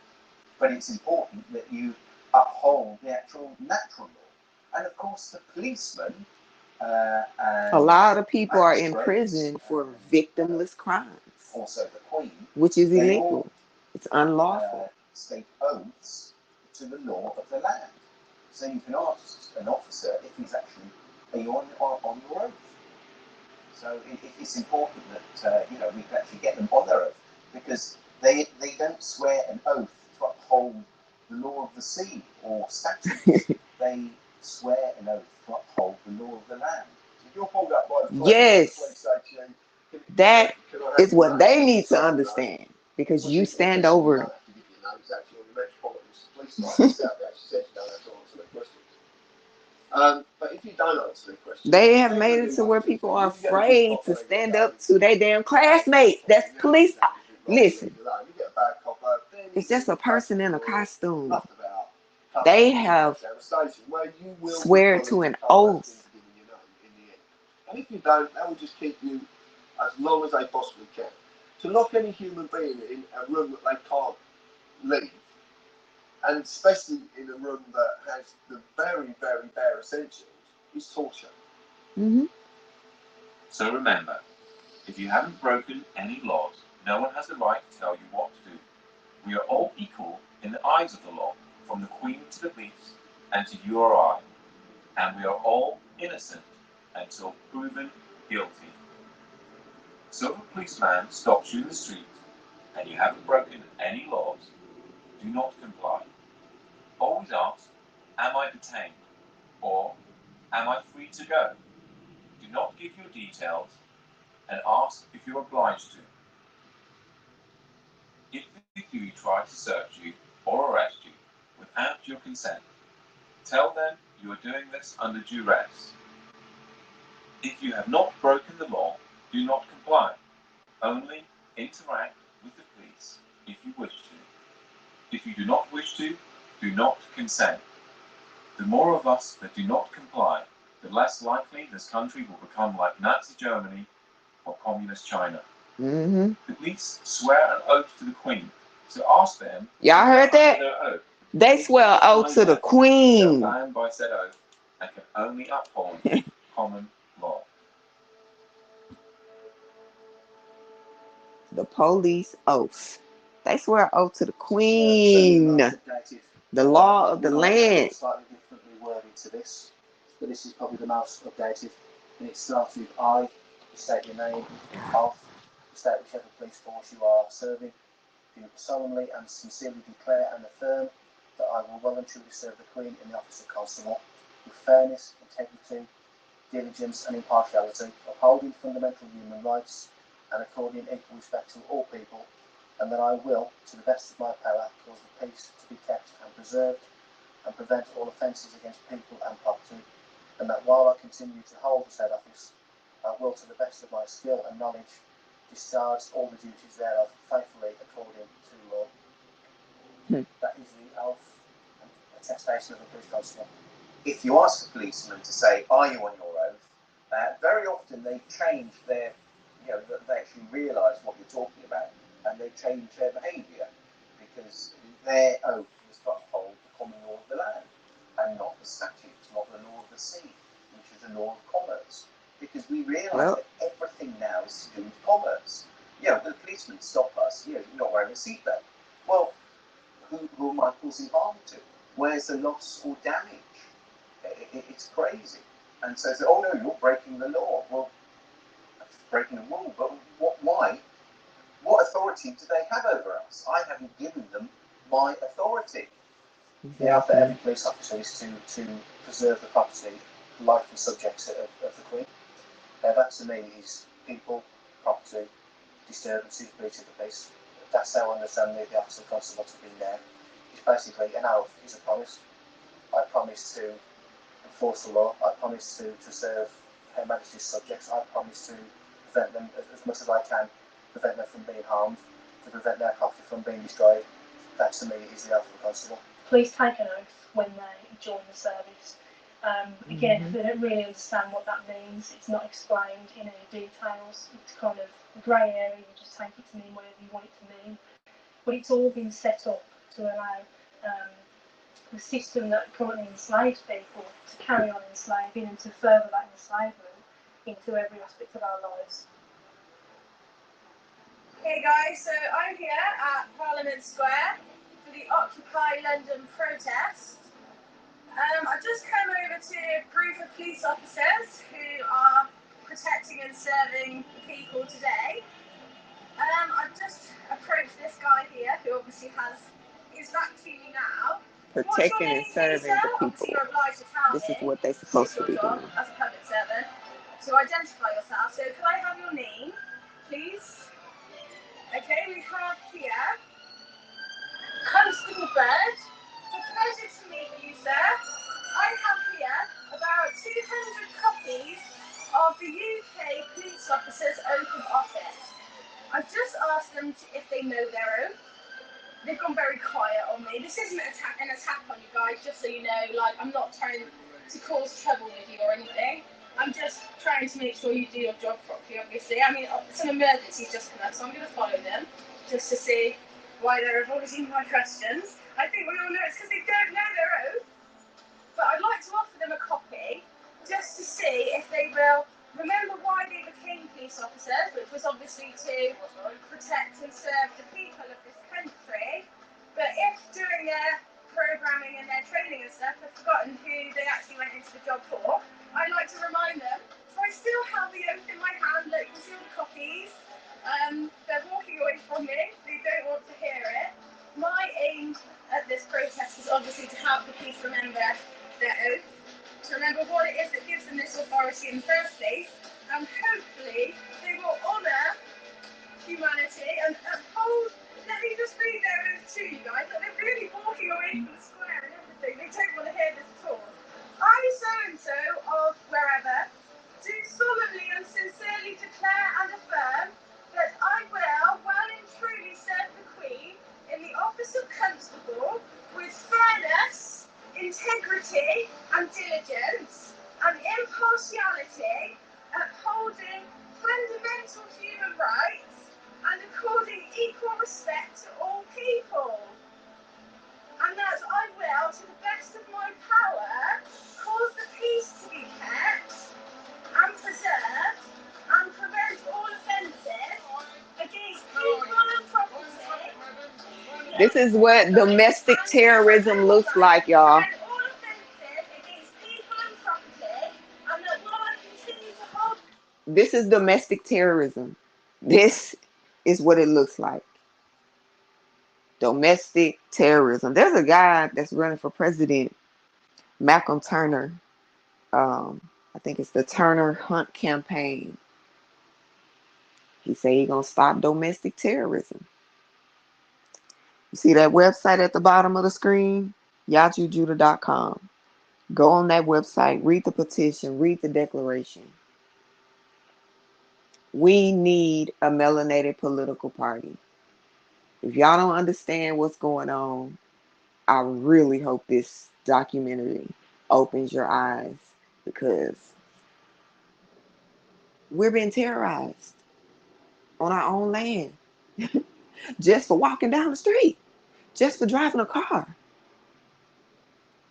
But it's important that you uphold the actual natural law. And of course, the policeman and A lot of people are in magistrates, prison for victimless crimes, also the Queen, which is they illegal. all It's unlawful. state oaths to the law of the land. So you can ask an officer if he's actually, are you on your oath? So it's important that we can actually get them on their oath, because they don't swear an oath to uphold the law of the sea or statutes. They swear an oath to uphold the law of the land. If you're pulled up by the police, Yes. the police say to you, That can I have is your what name? they need to Sorry, understand, because Which you is stand officially, you over. don't have to give your name. It's actually on the Metropolitan Police Service itself. They actually said you don't have to answer their questions. But if you don't answer their questions, They have they're made gonna it do to one where of two people things. are If you get a big afraid copper, to they stand gotta up to their damn classmates. That's police. Listen, You get a bad copper, then it's just a person in a costume. Enough about They have devastation, where you will swear be to an punished oath. in the end. And if you don't, they will just keep you as long as they possibly can. To lock any human being in a room that they can't leave, and especially in a room that has the very, very bare essentials, is torture. Mm-hmm. So remember, if you haven't broken any laws, no one has the right to tell you what to do. We are all equal in the eyes of the law, from the Queen to the police, and to you or I. And we are all innocent until proven guilty. So if a policeman stops you in the street and you haven't broken any laws, do not comply. Always ask, am I detained? Or, am I free to go? Do not give your details and ask if you're obliged to. If the Huey try to search you or arrest you without your consent, tell them you are doing this under duress. If you have not broken the law, do not comply. Only interact with the police if you wish to. If you do not wish to, do not consent. The more of us that do not comply, the less likely this country will become like Nazi Germany or Communist China. Mm-hmm. The police swear an oath to the Queen, so ask them. Y'all heard that? Their oath. They swear an oath to the Queen. They are bound by said oath and can only uphold common law. The police oath. They swear an oath to the Queen. The law of the land. Slightly differently worded to this, but this is probably the most updated. And it starts with I, you state your name, of, you state whichever police force you are serving. Do solemnly and sincerely declare and affirm that I will well and truly serve the Queen in the office of Constable with fairness, integrity, diligence and impartiality, upholding fundamental human rights and according equal respect to all people, and that I will, to the best of my power, cause the peace to be kept and preserved, and prevent all offences against people and property, and that while I continue to hold the said office, I will, to the best of my skill and knowledge, discharge all the duties thereof faithfully according to law. That is the oath and attestation of a police constable. If you ask a policeman to say, are you on your oath, very often they change their, they actually realise what you're talking about, and they change their behaviour, because their oath was to uphold the common law of the land, and not the statutes, not the law of the sea, which is the law of commerce. Because we realise that everything now is to do with commerce. The policemen stop us, you're not wearing a seatbelt. Well, who am I causing harm to? Where's the loss or damage? It's crazy. And so they say, oh no, you're breaking the law. Well, that's breaking the rule, but why? What authority do they have over us? I haven't given them my authority. The oath of every police officer is to preserve the property, life and subjects of the Queen. That to me is people, property, disturbances, breach of the peace. That's how I understand the office of constable to be there. It's basically an oath is a promise. I promise to enforce the law. I promise to serve Her Majesty's subjects. I promise to prevent them as much as I can, prevent them from being harmed, to prevent their property from being destroyed. That to me is the oath of the constable. police take an oath when they join the service. Again, they don't really understand what that means. It's not explained in any details. It's kind of grey area. You just take it to mean whatever you want it to mean. But it's all been set up to allow the system that currently enslaves people to carry on enslaving and to further that enslavement into every aspect of our lives. Hey guys, so I'm here at Parliament Square for the Occupy London protest. I've just come over to a group of police officers who are protecting and serving people today. I've just approached this guy here who obviously has his back to me now. Protecting and serving the people. This is what they're supposed to be doing. As a public servant, to identify yourself. So can I have your name, please? Okay, we have here Constable Bird. It's a pleasure to meet you, sir. I have here about 200 copies of the UK Police Officers Oath of Office. I've just asked them if they know their oath. They've gone very quiet on me. This isn't an attack on you guys, just so you know. Like, I'm not trying to cause trouble with you or anything. I'm just trying to make sure you do your job properly, obviously. I mean, it's an emergency just come up, so I'm going to follow them just to see why they're avoiding my questions. I think we all know it's because they don't know their oath. But I'd like to offer them a copy just to see if they will remember why they became police officers, which was obviously to protect and serve the people of this country. But if during their programming and their training and stuff have forgotten who they actually went into the job for, I'd like to remind them. So I still have the oath in my hand. Look, you see all the copies. They're walking away from me. They don't want to hear it. My aim at this protest is obviously to help the police remember their oath, to remember what it is that gives them this authority in the first place, and hopefully they will honour humanity and uphold. Let me just read their oath to you guys. They're really walking away from the square and everything. They don't want to hear this at all. I, so-and-so of wherever, do solemnly and sincerely declare and affirm that I will well and truly serve the Queen in the office of Constable with fairness, integrity and diligence and impartiality, upholding fundamental human rights and according equal respect to all people. And that I will, to the best of my power, cause the peace to be kept and preserved and prevent all offences against people and property. This is what domestic terrorism looks like, y'all. And all offences against people and property, and that while I continue to hold. This is domestic terrorism. This is what it looks like. Domestic terrorism. There's a guy that's running for president, Malcolm Turner. I think it's the Turner Hunt campaign. He said he's gonna stop domestic terrorism. You see that website at the bottom of the screen? YajuJudah.com. Go on that website, read the petition, read the declaration. We need a melanated political party. If y'all don't understand what's going on, I really hope this documentary opens your eyes, because we're being terrorized on our own land just for walking down the street, just for driving a car.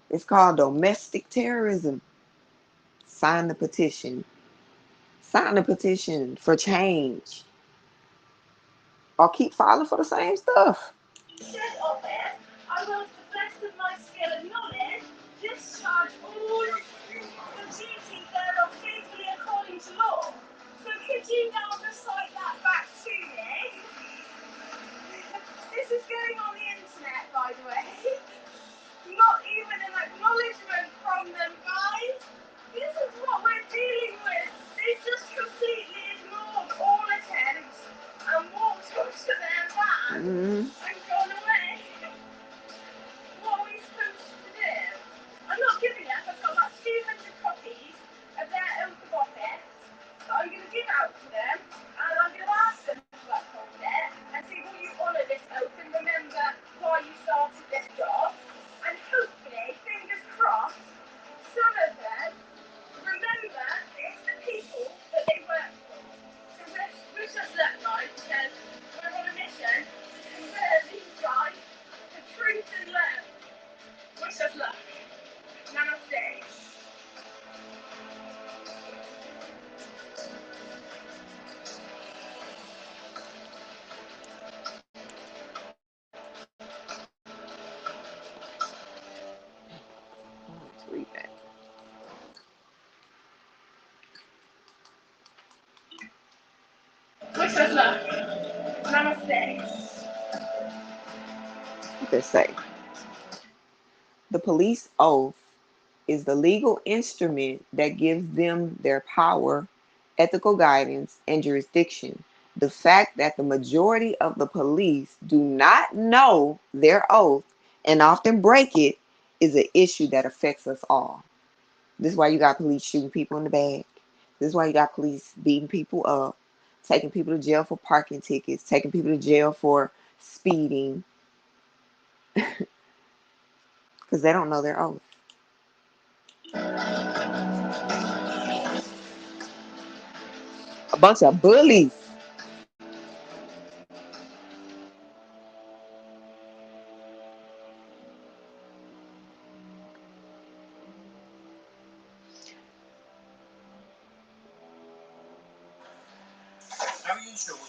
It's called domestic terrorism. Sign the petition. Sign the petition for change. Or keep filing for the same stuff. Said of it, I will, to the best of my skill and knowledge, discharge all the duties thereof faithfully according to law. So could you now recite that back to me? This is going on the internet, by the way. Not even an acknowledgement from them, guys. This is what we're dealing with. They just completely ignored all attempts and walked up to their van and gone away. What are we supposed to do? I'm not giving up. I've got about 200 copies of their oath of office that I'm going to give out to them, and I'm going to ask them to uphold it and say, will you honour this oath and remember why you started this job? And face. What they say? The police oath is the legal instrument that gives them their power, ethical guidance, and jurisdiction. The fact that the majority of the police do not know their oath and often break it is an issue that affects us all. This is why you got police shooting people in the back. This is why you got police beating people up, taking people to jail for parking tickets, taking people to jail for speeding, because they don't know their oath. A bunch of bullies.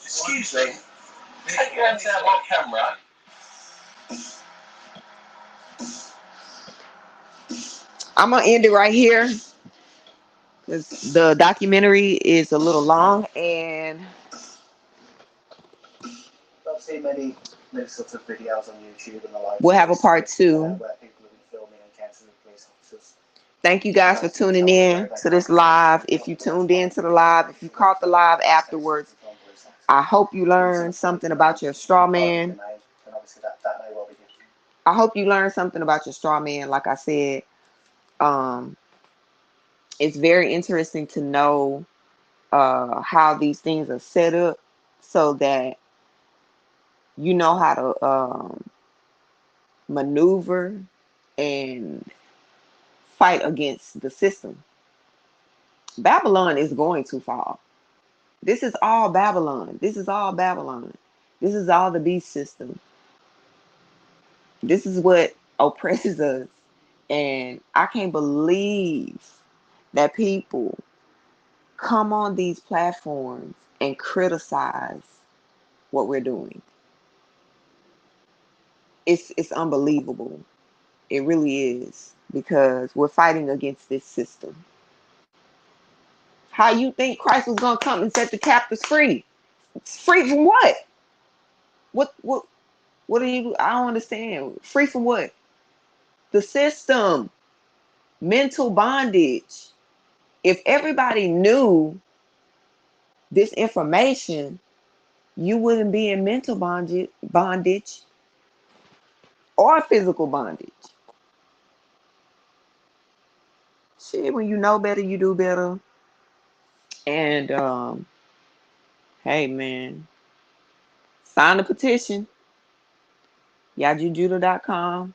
Excuse me. Take your hands out of camera. I'm gonna end it right here because the documentary is a little long, and I've seen many sorts of videos on YouTube and the like. we'll have a part 2. Where people have been filming encounters with police officers. Thank you guys for tuning in to this live. If you tuned in to the live, if you caught the live afterwards, I hope you learned something about your straw man. And obviously that may well be different. I hope you learned something about your straw man. Like I said, it's very interesting to know how these things are set up so that you know how to maneuver and fight against the system. Babylon is going to fall. This is all Babylon. This is all Babylon. This is all the beast system. This is what oppresses us. And I can't believe that people come on these platforms and criticize what we're doing. It's unbelievable. It really is, because we're fighting against this system. How you think Christ was gonna come and set the captives free? Free from what? What are you? I don't understand. Free from what? The system, mental bondage. If everybody knew this information, you wouldn't be in mental bondage or physical bondage. Shit, when you know better, you do better. And hey man, sign the petition. YajuJudah.com.